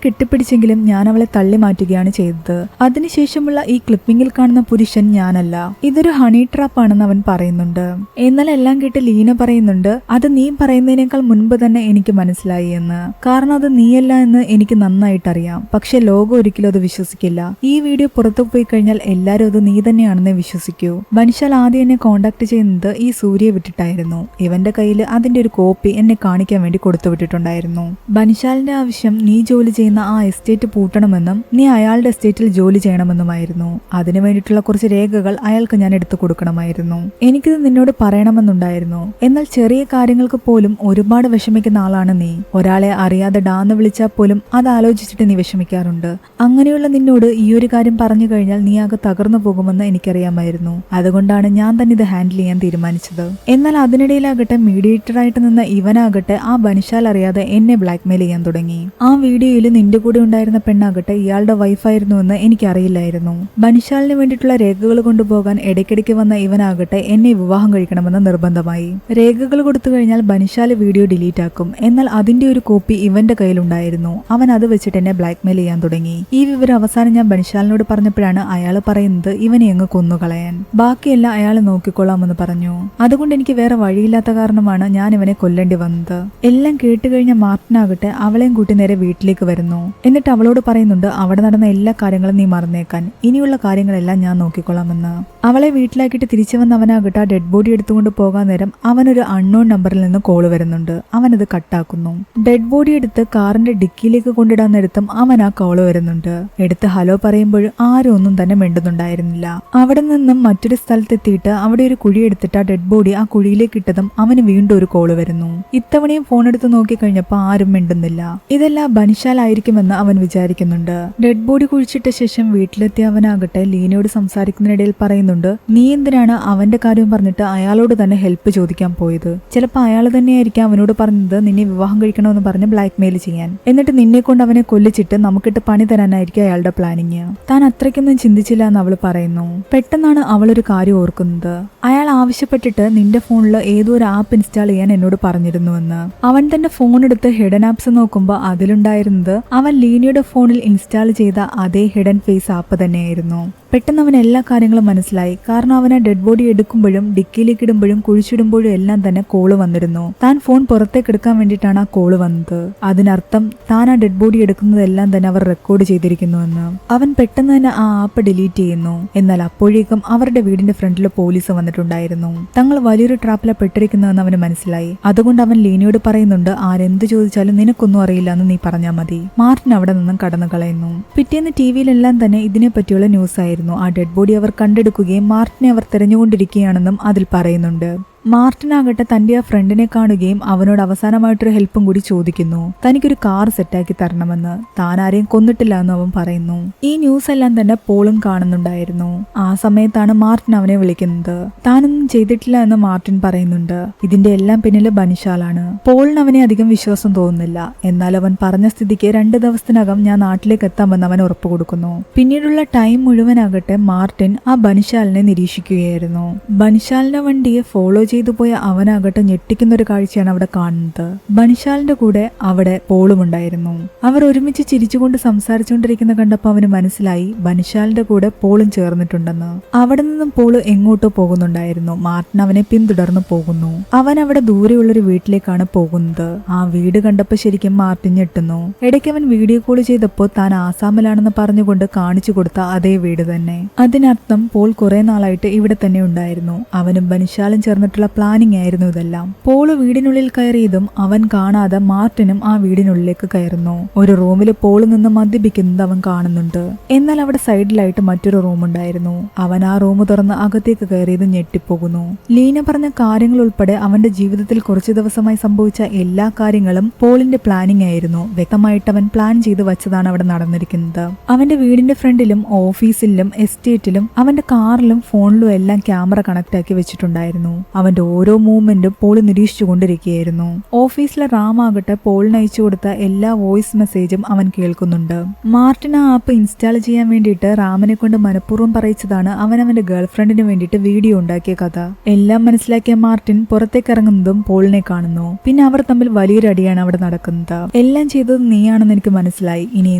കെട്ടിപ്പിടിച്ചെങ്കിലും ഞാൻ അവളെ തള്ളി മാറ്റുകയാണ് ചെയ്തത്. അതിനുശേഷമുള്ള ഈ ക്ലിപ്പിംഗിൽ കാണുന്ന പുരുഷൻ ഞാനല്ല, ഇതൊരു ഹണി ട്രാപ്പ് ആണെന്ന് അവൻ പറയുന്നുണ്ട്. എന്നാൽ എല്ലാം കേട്ട് ലീന പറയുന്നുണ്ട്, അത് നീ പറയുന്നതിനേക്കാൾ മുൻപ് തന്നെ എനിക്ക് മനസ്സിലായി എന്ന്. കാരണം അത് നീയല്ല എന്ന് എനിക്ക് നന്നായിട്ടറിയാം. പക്ഷെ ലോകം ഒരിക്കലും അത് വിശ്വസിക്കില്ല. ഈ വീഡിയോ പുറത്തു പോയി കഴിഞ്ഞാൽ എല്ലാരും അത് നീ തന്നെയാണെന്ന് വിശ്വസിക്കൂ. ബൻശാൽ ആദ്യം എന്നെ കോണ്ടാക്ട് ചെയ്യുന്നത് ഈ സൂര്യയെ വിട്ടിട്ടായിരുന്നു. ഇവന്റെ കയ്യിൽ അതിന്റെ ഒരു കോപ്പി എന്നെ കാണിക്കാൻ വേണ്ടി കൊടുത്തു വിട്ടിട്ടുണ്ടായിരുന്നു. ബൻശാലിന്റെ ആവശ്യം നീ ജോലി ചെയ്യുന്ന ആ എസ്റ്റേറ്റ് പൂട്ടണമെന്നും നീ അയാളുടെ എസ്റ്റേറ്റിൽ ജോലി ചെയ്യണമെന്നുമായിരുന്നു. അതിനു വേണ്ടിയിട്ടുള്ള കുറച്ച് രേഖകൾ അയാൾക്ക് ഞാൻ എടുത്തു കൊടുക്കണമായിരുന്നു. എനിക്കിത് നിന്നോട് പറയണമെന്നുണ്ടായിരുന്നു. എന്നാൽ ചെറിയ കാര്യങ്ങൾക്ക് പോലും ഒരുപാട് വിഷമിക്കുന്ന ആളാണ് നീ. ഒരാളെ അറിയാതെ ഡാന്ന് വിളിച്ചാൽ പോലും അത് ആലോചിച്ചിട്ട് നീ വിഷമിക്കാറുണ്ട്. അങ്ങനെയുള്ള നിന്നോട് ഈ ഒരു കാര്യം പറഞ്ഞു കഴിഞ്ഞാൽ നീ ആകെ തകർന്നു പോകുമെന്ന് എനിക്കറിയാമായിരുന്നു. അതുകൊണ്ടാണ് ഞാൻ തന്നെ ഇത് ഹാൻഡിൽ ചെയ്യാൻ തീരുമാനിച്ചത്. എന്നാൽ അതിനിടയിലാകട്ടെ മീഡിയേറ്ററായിട്ട് നിന്ന ഇവനാകട്ടെ ആ ബൻശാൽ അറിയാതെ എന്നെ ബ്ലാക്ക്മെയിൽ ചെയ്യാൻ തുടങ്ങി. ആ വീഡിയോയിൽ നിന്റെ കൂടെ ഉണ്ടായിരുന്ന പെണ്ണാകട്ടെ ഇയാളുടെ വൈഫായിരുന്നു എന്ന് എനിക്കറിയില്ലായിരുന്നു. ബൻശാലിന് വേണ്ടിയിട്ടുള്ള രേഖകൾ കൊണ്ടുപോകാൻ ഇടയ്ക്കിടയ്ക്ക് വന്ന ഇവനാകട്ടെ എന്നെ വിവാഹം കഴിക്കണമെന്ന് നിർബന്ധമായി. രേഖകൾ കൊടുത്തു കഴിഞ്ഞാൽ ബൻശാല് വീഡിയോ ഡിലീറ്റ് ആക്കും. എന്നാൽ അതിന്റെ ഒരു കോപ്പി ഇവന്റെ കയ്യിലുണ്ടായിരുന്നു. അവൻ അത് വെച്ചിട്ട് എന്നെ ബ്ലാക്ക്മെയിൽ ചെയ്യാൻ തുടങ്ങി. ഈ വിവരം അവസാനം ഞാൻ ബൻശാലിനോട് പറഞ്ഞപ്പോഴാണ് അയാൾ പറയുന്നത് ഇവനെ അങ്ങ് കൊന്നുകളയാൻ, ബാക്കിയെല്ലാം അയാൾ നോക്കിക്കൊള്ളാമെന്ന് പറഞ്ഞു. അതുകൊണ്ട് എനിക്ക് വേറെ വഴിയില്ലാത്ത കാരണമാണ് ഞാൻ ഇവനെ കൊല്ലേണ്ടി വന്നത്. എല്ലാം കേട്ടുകഴിഞ്ഞ മാർട്ടിനാകട്ടെ അവളെയും കൂട്ടി നേരെ വീട്ടിലേക്ക് വരുന്നു. എന്നിട്ട് അവളോട് പറയുന്നുണ്ട് അവിടെ നടന്ന എല്ലാ കാര്യങ്ങളും നീ മറന്നേക്കാൻ, ഇനിയുള്ള കാര്യങ്ങളെല്ലാം ഞാൻ നോക്കിക്കൊള്ളാമെന്ന്. അവളെ വീട്ടിലാക്കിയിട്ട് തിരിച്ചു വന്ന അവനാകട്ടെ ആ ഡെഡ് ബോഡി എടുത്തുകൊണ്ട് പോകാൻ നേരം അവനൊരു അൺനോൺ നമ്പറിൽ നിന്ന് കോള് വരുന്നുണ്ട്. അവനത് കട്ടാക്കുന്നു. ഡെഡ് ബോഡി എടുത്ത് കാറിന്റെ ഡിക്കിയിലേക്ക് കൊണ്ടിടാൻ നേരത്തും അവൻ ആ കോള് വരുന്നുണ്ട്. എടുത്ത് ഹലോ പറയുമ്പോൾ ആരും ഒന്നും തന്നെ മിണ്ടുന്നുണ്ടായിരുന്നില്ല. അവിടെ നിന്നും മറ്റൊരു സ്ഥലത്തെത്തിയിട്ട് അവിടെ ഒരു കുഴി എടുത്തിട്ട് ആ ഡെഡ് ബോഡി ആ കുഴിയിലേക്ക് ഇട്ടതും അവന് വീണ്ടും ഒരു കോള് വരുന്നു. ഇത്തവണയും ഫോൺ എടുത്ത് നോക്കിക്കഴിഞ്ഞപ്പോ ആരും മിണ്ടുന്നില്ല. ഇതെല്ലാം ബൻശാലായിരിക്കുമെന്ന് അവൻ വിചാരിക്കുന്നുണ്ട്. ഡെഡ് ബോഡി കുഴിച്ചിട്ട ശേഷം വീട്ടിലെത്തിയ അവനാകട്ടെ ലീനയോട് സംസാരിക്കുന്നതിനിടയിൽ പറയുന്നുണ്ട്, നീ എന്തിനാണ് അവന്റെ കാര്യം പറഞ്ഞിട്ട് അയാളോട് തന്നെ ഹെൽപ്പ് ചോദിക്കാൻ പോയത്? ചിലപ്പോൾ അയാൾ തന്നെയായിരിക്കും അവനോട് പറഞ്ഞത് നിന്നെ വിവാഹം കഴിക്കണമെന്ന് പറഞ്ഞ് ബ്ലാക്ക്മെയിൽ ചെയ്യാൻ. എന്നിട്ട് നിന്നെ കൊണ്ട് അവനെ കൊല്ലിച്ചിട്ട് നമുക്കിട്ട് പണി തരാനായിരിക്കും അയാളുടെ പ്ലാനിങ്. താൻ അത്രയ്ക്കൊന്നും ചിന്തിച്ചില്ല എന്ന് അവൾ പറയുന്നു. പെട്ടെന്നാണ് അവളൊരു കാര്യം ഓർക്കുന്നത്. അയാൾ ആവശ്യപ്പെട്ടിട്ട് നിന്റെ ഫോണിൽ ഏതോ ഒരു ആപ്പ് ഇൻസ്റ്റാൾ ചെയ്യാൻ എന്നോട് പറഞ്ഞിരുന്നുവെന്ന്. അവൻ തന്റെ ഫോൺ എടുത്ത് ഹിഡൻ ആപ്സ് നോക്കുമ്പോൾ അതിലുണ്ടായിരുന്നത് അവൻ ലീനയുടെ ഫോണിൽ ഇൻസ്റ്റാൾ ചെയ്ത അതേ ഹിഡൻ ഫേസ് ആപ്പ് തന്നെയായിരുന്നു. പെട്ടെന്ന് അവൻ എല്ലാ കാര്യങ്ങളും മനസ്സിലായി. കാരണം അവൻ ആ ഡെഡ് ബോഡി എടുക്കുമ്പോഴും ഡിക്കിയിലേക്ക് ഇടുമ്പോഴും കുഴിച്ചിടുമ്പോഴും എല്ലാം തന്നെ കോള് വന്നിരുന്നു. താൻ ഫോൺ പുറത്തേക്ക് എടുക്കാൻ വേണ്ടിയിട്ടാണ് ആ കോള് വന്നത്. അതിനർത്ഥം താൻ ആ ഡെഡ് ബോഡി എടുക്കുന്നതെല്ലാം തന്നെ അവർ റെക്കോർഡ് ചെയ്തിരിക്കുന്നുവെന്ന്. അവൻ പെട്ടെന്ന് തന്നെ ആ ആപ്പ് ഡിലീറ്റ് ചെയ്യുന്നു. എന്നാൽ അപ്പോഴേക്കും അവരുടെ വീടിന്റെ ഫ്രണ്ടിൽ പോലീസ് വന്നിട്ടുണ്ടായിരുന്നു. തങ്ങൾ വലിയൊരു ട്രാപ്പിലെ പെട്ടിരിക്കുന്നതെന്ന് അവന് മനസ്സിലായി. അതുകൊണ്ട് അവൻ ലീനയോട് പറയുന്നുണ്ട്, ആരെന്ത് ചോദിച്ചാലും നിനക്കൊന്നും അറിയില്ല എന്ന് നീ പറഞ്ഞാൽ മതി. മാർട്ടിൻ അവിടെ നിന്നും കടന്നു കളയുന്നു. പിറ്റേന്ന് ടിവിയിലെല്ലാം തന്നെ ഇതിനെ പറ്റിയുള്ള ന്യൂസ് ആയിരുന്നു. ആ ഡെഡ് ബോഡി അവർ കണ്ടെടുക്കുകയും മാർട്ടിനെ അവർ തെരഞ്ഞുകൊണ്ടിരിക്കുകയാണെന്നും അതിൽ പറയുന്നുണ്ട്. മാർട്ടിനാകട്ടെ തന്റെ ആ ഫ്രണ്ടിനെ കാണുകയും അവനോട് അവസാനമായിട്ടൊരു ഹെൽപ്പും കൂടി ചോദിക്കുന്നു. തനിക്കൊരു കാർ സെറ്റാക്കി തരണമെന്ന്. താൻ ആരെയും കൊന്നിട്ടില്ല എന്ന് അവൻ പറയുന്നു. ഈ ന്യൂസ് എല്ലാം തന്നെ പോളും കാണുന്നുണ്ടായിരുന്നു. ആ സമയത്താണ് മാർട്ടിൻ അവനെ വിളിക്കുന്നത്. താനൊന്നും ചെയ്തിട്ടില്ല എന്ന് മാർട്ടിൻ പറയുന്നുണ്ട്. ഇതിന്റെ എല്ലാം പിന്നില് ബൻശാലാണ്. പോളിന് അവനെ അധികം വിശ്വാസം തോന്നുന്നില്ല. എന്നാൽ അവൻ പറഞ്ഞ സ്ഥിതിക്ക് 2 ദിവസത്തിനകം ഞാൻ നാട്ടിലേക്ക് എത്താമെന്ന് അവൻ ഉറപ്പു കൊടുക്കുന്നു. പിന്നീടുള്ള ടൈം മുഴുവനാകട്ടെ മാർട്ടിൻ ആ ബൻശാലിനെ നിരീക്ഷിക്കുകയായിരുന്നു. ബൻശാലിന്റെ വണ്ടിയെ ഫോളോ ചെയ്തു പോയ അവനാകട്ടെ ഞെട്ടിക്കുന്നൊരു കാഴ്ചയാണ് അവിടെ കാണുന്നത്. ബൻശാലിന്റെ കൂടെ അവിടെ പോളും ഉണ്ടായിരുന്നു. അവർ ഒരുമിച്ച് ചിരിച്ചുകൊണ്ട് സംസാരിച്ചുകൊണ്ടിരിക്കുന്ന കണ്ടപ്പോൾ അവന് മനസ്സിലായി ബൻശാലിന്റെ കൂടെ പോളും ചേർന്നിട്ടുണ്ടെന്ന്. അവിടെ നിന്നും പോള് എങ്ങോട്ടോ പോകുന്നുണ്ടായിരുന്നു. മാർട്ടിൻ അവനെ പിന്തുടർന്നു പോകുന്നു. അവൻ അവിടെ ദൂരെയുള്ളൊരു വീട്ടിലേക്കാണ് പോകുന്നത്. ആ വീട് കണ്ടപ്പോൾ ശരിക്കും മാർട്ടിൻ ഞെട്ടുന്നു. ഇടയ്ക്ക് അവൻ വീഡിയോ കോൾ ചെയ്തപ്പോൾ താൻ ആസാമിലാണെന്ന് പറഞ്ഞുകൊണ്ട് കാണിച്ചു കൊടുത്ത അതേ വീട് തന്നെ. അതിനർത്ഥം പോൾ കുറെ നാളായിട്ട് ഇവിടെ തന്നെ ഉണ്ടായിരുന്നു. അവനും ബൻശാലും ചേർന്നിട്ടുള്ള വേണ്ടിയിട്ടുള്ള പ്ലാനിങ് ആയിരുന്നു ഇതെല്ലാം. പോള് വീടിനുള്ളിൽ കയറിയതും അവൻ കാണാതെ മാർട്ടിനും ആ വീടിനുള്ളിലേക്ക് കയറുന്നു. ഒരു റൂമിൽ പോള് നിന്ന് മദ്യപിക്കുന്നത് അവൻ കാണുന്നുണ്ട്. എന്നാൽ അവിടെ സൈഡിലായിട്ട് മറ്റൊരു റൂം ഉണ്ടായിരുന്നു. അവൻ ആ റൂം തുറന്ന് അകത്തേക്ക് കയറിയത് ഞെട്ടിപ്പോകുന്നു. ലീന പറഞ്ഞ കാര്യങ്ങൾ ഉൾപ്പെടെ അവന്റെ ജീവിതത്തിൽ കുറച്ചു ദിവസമായി സംഭവിച്ച എല്ലാ കാര്യങ്ങളും പോളിന്റെ പ്ലാനിങ് ആയിരുന്നു. വ്യക്തമായിട്ട് അവൻ പ്ലാൻ ചെയ്ത് വെച്ചതാണ് അവിടെ നടന്നിരിക്കുന്നത്. അവന്റെ വീടിന്റെ ഫ്രണ്ടിലും ഓഫീസിലും എസ്റ്റേറ്റിലും അവന്റെ കാറിലും ഫോണിലും എല്ലാം ക്യാമറ കണക്ട് ആക്കി വെച്ചിട്ടുണ്ടായിരുന്നു. അവന്റെ ഓരോ മൂവ്മെന്റും പോള് നിരീക്ഷിച്ചു കൊണ്ടിരിക്കുകയായിരുന്നു. ഓഫീസിലെ റാമാകട്ടെ പോളിന് അയച്ചു കൊടുത്ത എല്ലാ വോയിസ് മെസ്സേജും അവൻ കേൾക്കുന്നുണ്ട്. മാർട്ടിൻ ആ ആപ്പ് ഇൻസ്റ്റാൾ ചെയ്യാൻ വേണ്ടിയിട്ട് റാമിനെ കൊണ്ട് മനഃപൂർവ്വം പറയിച്ചതാണ് അവൻ അവന്റെ ഗേൾഫ്രണ്ടിന് വേണ്ടിയിട്ട് വീഡിയോ ഉണ്ടാക്കിയ കഥ. എല്ലാം മനസ്സിലാക്കിയ മാർട്ടിൻ പുറത്തേക്ക് ഇറങ്ങുന്നതും പോളിനെ കാണുന്നു. പിന്നെ അവർ തമ്മിൽ വലിയൊരു അടിയാണ് അവിടെ നടക്കുന്നത്. എല്ലാം ചെയ്തത് നീയാണെന്ന് എനിക്ക് മനസ്സിലായി, ഇനി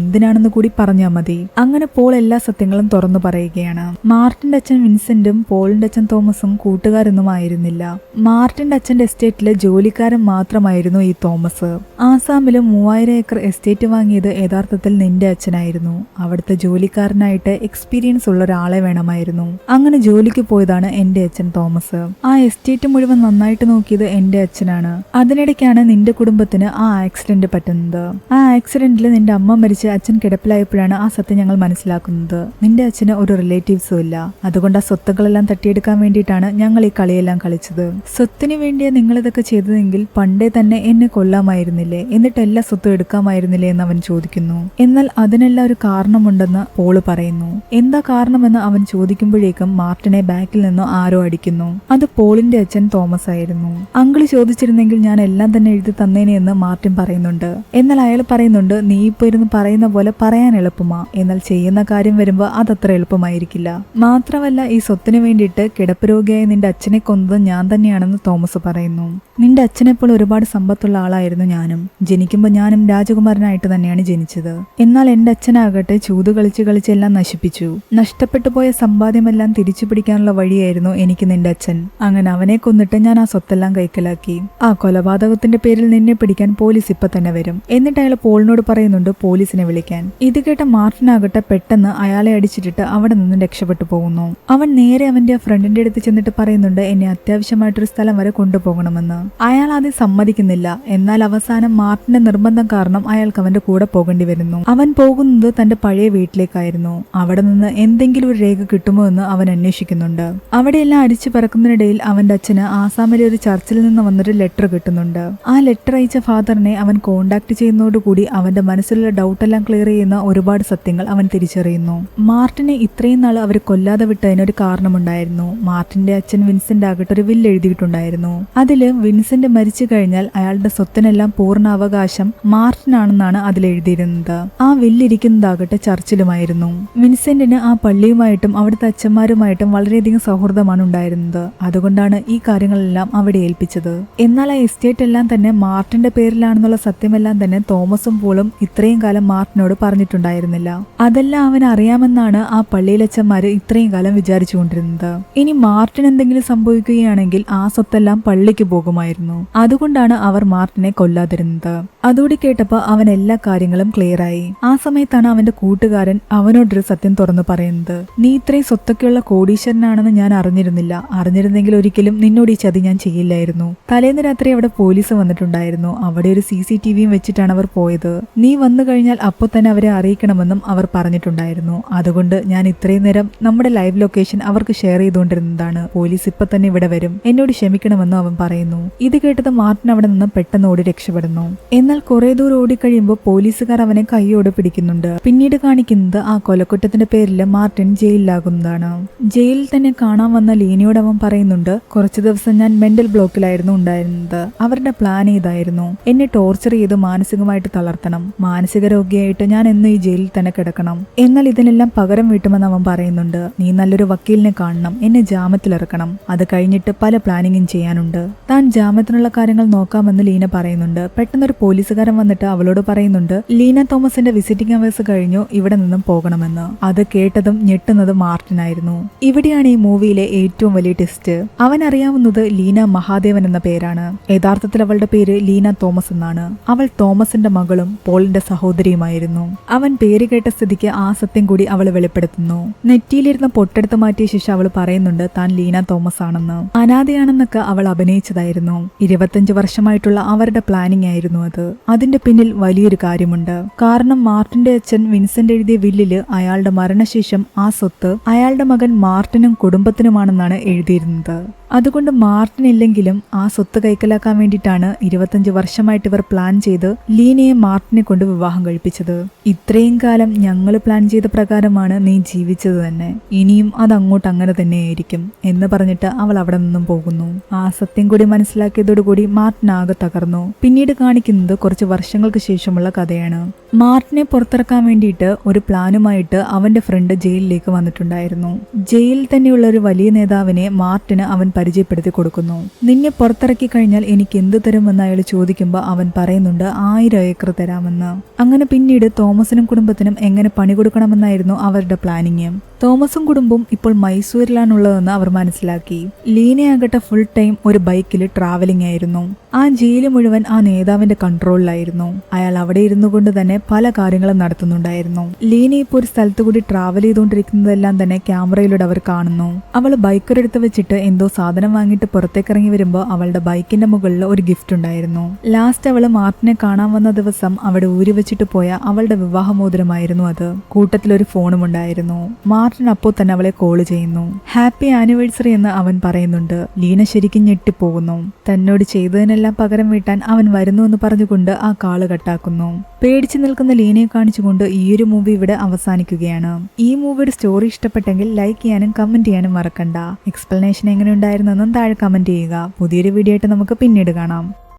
എന്തിനാണെന്ന് കൂടി പറഞ്ഞാൽ മതി. അങ്ങനെ പോൾ എല്ലാ സത്യങ്ങളും തുറന്നു പറയുകയാണ്. മാർട്ടിന്റെ അച്ഛൻ വിൻസെന്റും പോളിന്റെ അച്ഛൻ തോമസും കൂട്ടുകാരൊന്നും ആയിരുന്നില്ല. മാർട്ടിന്റെ അച്ഛന്റെ എസ്റ്റേറ്റിലെ ജോലിക്കാരൻ മാത്രമായിരുന്നു ഈ തോമസ്. ആസാമില് 3000 ഏക്കർ എസ്റ്റേറ്റ് വാങ്ങിയത് യഥാർത്ഥത്തിൽ നിന്റെ അച്ഛനായിരുന്നു. അവിടുത്തെ ജോലിക്കാരനായിട്ട് എക്സ്പീരിയൻസ് ഉള്ള ഒരാളെ വേണമായിരുന്നു. അങ്ങനെ ജോലിക്ക് പോയതാണ് എന്റെ അച്ഛൻ തോമസ്. ആ എസ്റ്റേറ്റ് മുഴുവൻ നന്നായിട്ട് നോക്കിയത് എന്റെ അച്ഛനാണ്. അതിനിടയ്ക്കാണ് നിന്റെ കുടുംബത്തിന് ആ ആക്സിഡന്റ് പറ്റുന്നത്. ആ ആക്സിഡന്റിൽ നിന്റെ അമ്മ മരിച്ച് അച്ഛൻ കിടപ്പിലായപ്പോഴാണ് ആ സത്യം ഞങ്ങൾ മനസ്സിലാക്കുന്നത്. നിന്റെ അച്ഛന് ഒരു റിലേറ്റീവ്സും ഇല്ല. അതുകൊണ്ട് ആ സ്വത്തുക്കളെല്ലാം തട്ടിയെടുക്കാൻ വേണ്ടിയിട്ടാണ് ഞങ്ങൾ ഈ കളിയെല്ലാം കളിച്ചത്. സ്വത്തിന് വേണ്ടിയാ നിങ്ങൾ ഇതൊക്കെ ചെയ്തതെങ്കിൽ പണ്ടേ തന്നെ എന്നെ കൊല്ലാമായിരുന്നില്ലേ, എന്നിട്ട് എല്ലാ സ്വത്തും എടുക്കാമായിരുന്നില്ലേ എന്ന് അവൻ ചോദിക്കുന്നു. എന്നാൽ അതിനെല്ലാം ഒരു കാരണമുണ്ടെന്ന് പോള് പറയുന്നു. എന്താ കാരണമെന്ന് അവൻ ചോദിക്കുമ്പോഴേക്കും മാർട്ടിനെ ബാക്കിൽ നിന്നോ ആരോ അടിക്കുന്നു. അത് പോളിന്റെ അച്ഛൻ തോമസ് ആയിരുന്നു. അങ്കിള് ചോദിച്ചിരുന്നെങ്കിൽ ഞാൻ എല്ലാം തന്നെ എഴുതി തന്നേനെ എന്ന് മാർട്ടിൻ പറയുന്നുണ്ട്. എന്നാൽ അയാൾ പറയുന്നുണ്ട്, നീ ഇപ്പൊ ഇരുന്ന് പറയുന്ന പോലെ പറയാൻ എളുപ്പമാ, എന്നാൽ ചെയ്യുന്ന കാര്യം വരുമ്പോ അതത്ര എളുപ്പമായിരിക്കില്ല. മാത്രമല്ല ഈ സ്വത്തിന് വേണ്ടിയിട്ട് കിടപ്പ് രോഗിയായ നിന്റെ അച്ഛനെ കൊന്നത് ഞാൻ തന്നെയാണെന്ന് തോമസ് പറയുന്നു. നിന്റെ അച്ഛനെപ്പോൾ ഒരുപാട് സമ്പത്തുള്ള ആളായിരുന്നു ഞാനും. ജനിക്കുമ്പോൾ ഞാനും രാജകുമാരനായിട്ട് തന്നെയാണ് ജനിച്ചത്. എന്നാൽ എന്റെ അച്ഛനാകട്ടെ ചൂത് കളിച്ച് കളിച്ചെല്ലാം നശിപ്പിച്ചു. നഷ്ടപ്പെട്ടു പോയ സമ്പാദ്യമെല്ലാം തിരിച്ചു പിടിക്കാനുള്ള വഴിയായിരുന്നു എനിക്ക് നിന്റെ അച്ഛൻ. അങ്ങനെ അവനെ കൊന്നിട്ട് ഞാൻ ആ സ്വത്തെല്ലാം കൈക്കലാക്കി. ആ കൊലപാതകത്തിന്റെ പേരിൽ നിന്നെ പിടിക്കാൻ പോലീസ് ഇപ്പൊ തന്നെ വരും. എന്നിട്ട് അയാൾ പോളിനോട് പറയുന്നുണ്ട് പോലീസിനെ വിളിക്കാൻ. ഇത് കേട്ട മാർട്ടിനാകട്ടെ പെട്ടെന്ന് അയാളെ അടിച്ചിട്ടിട്ട് അവിടെ നിന്നും രക്ഷപ്പെട്ടു പോകുന്നു. അവൻ നേരെ അവന്റെ ഫ്രണ്ടിന്റെ അടുത്ത് ചെന്നിട്ട് പറയുന്നുണ്ട്, എന്നെ അത്യാവശ്യമായിട്ടൊരു സ്ഥലം വരെ കൊണ്ടുപോകണമെന്ന്. അയാൾ ആദ്യം സമ്മതിക്കുന്നില്ല. എന്നാൽ അവസാനം മാർട്ടിന്റെ നിർബന്ധം കാരണം അയാൾക്ക് അവന്റെ കൂടെ പോകേണ്ടി വരുന്നു. അവൻ പോകുന്നത് തന്റെ പഴയ വീട്ടിലേക്കായിരുന്നു. അവിടെ നിന്ന് എന്തെങ്കിലും ഒരു രേഖ കിട്ടുമോ എന്ന് അവൻ അന്വേഷിക്കുന്നുണ്ട്. അവിടെയെല്ലാം അരിച്ചു പറക്കുന്നതിനിടയിൽ അവന്റെ അച്ഛന് ആസാമിലെ ഒരു ചർച്ചിൽ നിന്ന് വന്നൊരു ലെറ്റർ കിട്ടുന്നുണ്ട്. ആ ലെറ്റർ അയച്ച ഫാദറിനെ അവൻ കോണ്ടാക്ട് ചെയ്യുന്നതോടുകൂടി അവന്റെ മനസ്സിലുള്ള ഡൗട്ടെല്ലാം ക്ലിയർ ചെയ്യുന്ന ഒരുപാട് സത്യങ്ങൾ അവൻ തിരിച്ചറിയുന്നു. മാർട്ടിനെ ഇത്രയും നാൾ അവർ കൊല്ലാതെ വിട്ടതിനൊരു കാരണമുണ്ടായിരുന്നു. മാർട്ടിന്റെ അച്ഛൻ വിൻസെന്റ് ആകട്ടെ ഒരു വില്ല് എഴുതിയിട്ടുണ്ടായിരുന്നു. അതില് വിൻസെന്റ് മരിച്ചു കഴിഞ്ഞാൽ അയാളുടെ സ്വത്തിനെല്ലാം പൂർണ്ണ അവകാശം മാർട്ടിനാണെന്നാണ് അതിൽ എഴുതിയിരുന്നത്. ആ വില്ലിരിക്കുന്നതാകട്ടെ ചർച്ചിലുമായിരുന്നു. വിൻസെന്റിന് ആ പള്ളിയുമായിട്ടും അവിടുത്തെ അച്ഛന്മാരുമായിട്ടും വളരെയധികം സൗഹൃദമാണ് ഉണ്ടായിരുന്നത്. അതുകൊണ്ടാണ് ഈ കാര്യങ്ങളെല്ലാം അവിടെ ഏൽപ്പിച്ചത്. എന്നാൽ ആ എസ്റ്റേറ്റ് എല്ലാം തന്നെ മാർട്ടിന്റെ പേരിലാണെന്നുള്ള സത്യമെല്ലാം തന്നെ തോമസും പോളും ഇത്രയും കാലം മാർട്ടിനോട് പറഞ്ഞിട്ടുണ്ടായിരുന്നില്ല. അതെല്ലാം അവൻ അറിയാമെന്നാണ് ആ പള്ളിയിലച്ഛന്മാര് ഇത്രയും കാലം വിചാരിച്ചുകൊണ്ടിരുന്നത്. ഇനി മാർട്ടിന് എന്തെങ്കിലും സംഭവിക്കുകയാണെങ്കിൽ ആ സ്വത്തെല്ലാം പള്ളിക്ക് പോകുമായിരുന്നു. അതുകൊണ്ടാണ് അവർ മാർട്ടിനെ കൊല്ലാതിരുന്നത്. അതോടെ കേട്ടപ്പോ അവൻ എല്ലാ കാര്യങ്ങളും ക്ലിയർ ആയി. ആ സമയത്താണ് അവന്റെ കൂട്ടുകാരൻ അവനോടൊരു സത്യം തുറന്നു പറയുന്നത്. നീ ഇത്രയും സ്വത്തൊക്കെയുള്ള കോടീശ്വരനാണെന്ന് ഞാൻ അറിഞ്ഞിരുന്നില്ല. അറിഞ്ഞിരുന്നെങ്കിൽ ഒരിക്കലും നിന്നോട് ഈ ചതി ഞാൻ ചെയ്യില്ലായിരുന്നു. തലേന്ന് രാത്രി അവിടെ പോലീസ് വന്നിട്ടുണ്ടായിരുന്നു. അവിടെ ഒരു CCTVയും വെച്ചിട്ടാണ് അവർ പോയത്. നീ വന്നു കഴിഞ്ഞാൽ അപ്പോൾ തന്നെ അവരെ അറിയിക്കണമെന്നും അവർ പറഞ്ഞിട്ടുണ്ടായിരുന്നു. അതുകൊണ്ട് ഞാൻ ഇത്രയും നേരം നമ്മുടെ ലൈവ് ലൊക്കേഷൻ അവർക്ക് ഷെയർ ചെയ്തുകൊണ്ടിരുന്നതാണ്. പോലീസ് ഇപ്പൊ തന്നെ ഇവിടെ വരും, എന്നോട് ക്ഷമിക്കണമെന്നും അവൻ പറയുന്നു. ഇത് കേട്ടത് മാർട്ടിൻ അവിടെ നിന്ന് പെട്ടെന്ന് ഓടി രക്ഷപ്പെടുന്നു. എന്നാൽ കുറെ ദൂരം ഓടിക്കഴിയുമ്പോൾ പോലീസുകാർ അവനെ കൈയോടെ പിടിക്കുന്നുണ്ട്. പിന്നീട് കാണിക്കുന്നത് ആ കൊലക്കുറ്റത്തിന്റെ പേരിൽ മാർട്ടിൻ ജയിലിലാകുന്നതാണ്. ജയിലിൽ തന്നെ കാണാൻ വന്ന ലീനയോട് അവൻ പറയുന്നുണ്ട്, കുറച്ചു ദിവസം ഞാൻ മെന്റൽ ബ്ലോക്കിലായിരുന്നു ഉണ്ടായിരുന്നത്. അവരുടെ പ്ലാൻ ഇതായിരുന്നു, എന്നെ ടോർച്ചർ ചെയ്ത് മാനസികമായിട്ട് തളർത്തണം. മാനസിക രോഗിയായിട്ട് ഞാൻ എന്നും ഈ ജയിലിൽ തന്നെ കിടക്കണം. എന്നാൽ ഇതിനെല്ലാം പകരം വീട്ടുമെന്ന് അവൻ പറയുന്നുണ്ട്. നീ നല്ലൊരു വക്കീലിനെ കാണണം, എന്നെ ജാമ്യത്തിലിറക്കണം. അത് കഴിഞ്ഞിട്ട് പല പ്ലാനിങ്ങും ചെയ്യാനുണ്ട്. താൻ ജാമ്യത്തിനുള്ള കാര്യങ്ങൾ നോക്കാമെന്ന് ലീന പറയുന്നുണ്ട്. പെട്ടെന്നൊരു പോലീസ് പോലീസുകാരൻ വന്നിട്ട് അവളോട് പറയുന്നുണ്ട് ലീന തോമസിന്റെ വിസിറ്റിംഗ് അവേഴ്സ് കഴിഞ്ഞു, ഇവിടെ നിന്നും പോകണമെന്ന്. അത് കേട്ടതും ഞെട്ടുന്നത് മാർട്ടിനായിരുന്നു. ഇവിടെയാണ് ഈ മൂവിയിലെ ഏറ്റവും വലിയ ട്വിസ്റ്റ്. അവൻ അറിയാവുന്നത് ലീന മഹാദേവൻ എന്ന പേരാണ്. യഥാർത്ഥത്തിൽ അവളുടെ പേര് ലീന തോമസ് എന്നാണ്. അവൾ തോമസിന്റെ മകളും പോളിന്റെ സഹോദരിയുമായിരുന്നു. അവൻ പേര് കേട്ട സ്ഥിതിക്ക് ആ സത്യം കൂടി അവൾ വെളിപ്പെടുത്തുന്നു. നെറ്റിയിലിരുന്ന പൊട്ടെടുത്ത് മാറ്റിയ ശേഷം അവൾ പറയുന്നുണ്ട് താൻ ലീന തോമസ് ആണെന്ന്. അനാഥയാണെന്നൊക്കെ അവൾ അഭിനയിച്ചതായിരുന്നു. 25 വർഷമായിട്ടുള്ള അവരുടെ പ്ലാനിംഗ് ആയിരുന്നു അത്. അതിന്റെ പിന്നിൽ വലിയൊരു കാര്യമുണ്ട്. കാരണം മാർട്ടിന്റെ അച്ഛൻ വിൻസെന്റ് എഴുതിയ വില്ലില് അയാളുടെ മരണശേഷം ആ സ്വത്ത് അയാളുടെ മകൻ മാർട്ടിനും കുടുംബത്തിനുമാണെന്നാണ് എഴുതിയിരുന്നത്. അതുകൊണ്ട് മാർട്ടിൻ ഇല്ലെങ്കിലും ആ സ്വത്ത് കൈക്കലാക്കാൻ വേണ്ടിയിട്ടാണ് 25 വർഷമായിട്ട് ഇവർ പ്ലാൻ ചെയ്ത് ലീനയെ മാർട്ടിനെ കൊണ്ട് വിവാഹം കഴിപ്പിച്ചത്. ഇത്രയും കാലം ഞങ്ങൾ പ്ലാൻ ചെയ്ത പ്രകാരമാണ് നീ ജീവിച്ചത് തന്നെ, ഇനിയും അത് അങ്ങോട്ട് അങ്ങനെ തന്നെയായിരിക്കും എന്ന് പറഞ്ഞിട്ട് അവൾ അവിടെ നിന്നും പോകുന്നു. ആ സത്യം കൂടി മനസ്സിലാക്കിയതോടുകൂടി മാർട്ടിൻ ആകെ തകർന്നു. പിന്നീട് കാണിക്കുന്നത് കുറച്ച് വർഷങ്ങൾക്ക് ശേഷമുള്ള കഥയാണ്. മാർട്ടിനെ പുറത്തിറക്കാൻ വേണ്ടിയിട്ട് ഒരു പ്ലാനുമായിട്ട് അവന്റെ ഫ്രണ്ട് ജയിലിലേക്ക് വന്നിട്ടുണ്ടായിരുന്നു. ജയിലിൽ തന്നെയുള്ള ഒരു വലിയ നേതാവിനെ മാർട്ടിന് അവൻ പരിചയപ്പെടുത്തി കൊടുക്കുന്നു. നിന്നെ പുറത്തിറക്കി കഴിഞ്ഞാൽ എനിക്ക് എന്ത് തരുമെന്ന് അയാൾ ചോദിക്കുമ്പോൾ അവൻ പറയുന്നുണ്ട് 1000 ഏക്കർ തരാമെന്ന്. അങ്ങനെ പിന്നീട് തോമസിനും കുടുംബത്തിനും എങ്ങനെ പണി കൊടുക്കണമെന്നായിരുന്നു അവരുടെ പ്ലാനിങ്. തോമസും കുടുംബവും ഇപ്പോൾ മൈസൂരിലാണുള്ളതെന്ന് അവർ മനസ്സിലാക്കി. ലീനയാകട്ടെ ഫുൾ ടൈം ഒരു ബൈക്കിൽ ട്രാവലിംഗ് ആയിരുന്നു. ആ ജയില് മുഴുവൻ ആ നേതാവിന്റെ കൺട്രോളിലായിരുന്നു. അയാൾ അവിടെ ഇരുന്നു കൊണ്ട് തന്നെ പല കാര്യങ്ങളും നടത്തുന്നുണ്ടായിരുന്നു. ലീന ഇപ്പോൾ ഒരു സ്ഥലത്ത് കൂടി ട്രാവൽ ചെയ്തുകൊണ്ടിരിക്കുന്നതെല്ലാം തന്നെ ക്യാമറയിലൂടെ അവർ കാണുന്നു. അവൾ ബൈക്കൊരെടുത്ത് വെച്ചിട്ട് എന്തോ സാധനം വാങ്ങിയിട്ട് പുറത്തേക്ക് ഇറങ്ങി വരുമ്പോൾ അവളുടെ ബൈക്കിന്റെ മുകളിൽ ഒരു ഗിഫ്റ്റ് ഉണ്ടായിരുന്നു. ലാസ്റ്റ് അവള് മാർട്ടിനെ കാണാൻ വന്ന ദിവസം അവിടെ ഊരി വെച്ചിട്ട് പോയ അവളുടെ വിവാഹമോതിരമായിരുന്നു അത്. കൂട്ടത്തിലൊരു ഫോണും ഉണ്ടായിരുന്നു. മാർട്ടിൻ അപ്പോൾ തന്നെ അവളെ കോള് ചെയ്യുന്നു. ഹാപ്പി ആനിവേഴ്സറി എന്ന് അവൻ പറയുന്നുണ്ട്. ലീന ശരിക്കും ഞെട്ടിപ്പോകുന്നു. തന്നോട് ചെയ്തതിനെല്ലാം പകരം വീട്ടാൻ അവൻ വരുന്നു എന്ന് പറഞ്ഞുകൊണ്ട് ആ കാള് കട്ടാക്കുന്നു. പേടിച്ചു നിൽക്കുന്ന ലീനയെ കാണിച്ചുകൊണ്ട് ഈ ഒരു മൂവി ഇവിടെ അവസാനിക്കുകയാണ്. ഈ മൂവിയുടെ സ്റ്റോറി ഇഷ്ടപ്പെട്ടെങ്കിൽ ലൈക്ക് ചെയ്യാനും കമന്റ് ചെയ്യാനും മറക്കണ്ട. എക്സ്പ്ലനേഷൻ എങ്ങനെ ഉണ്ടായിരുന്നെന്നും താഴെ കമന്റ് ചെയ്യുക. പുതിയൊരു വീഡിയോ ആയിട്ട് നമുക്ക് പിന്നീട് കാണാം.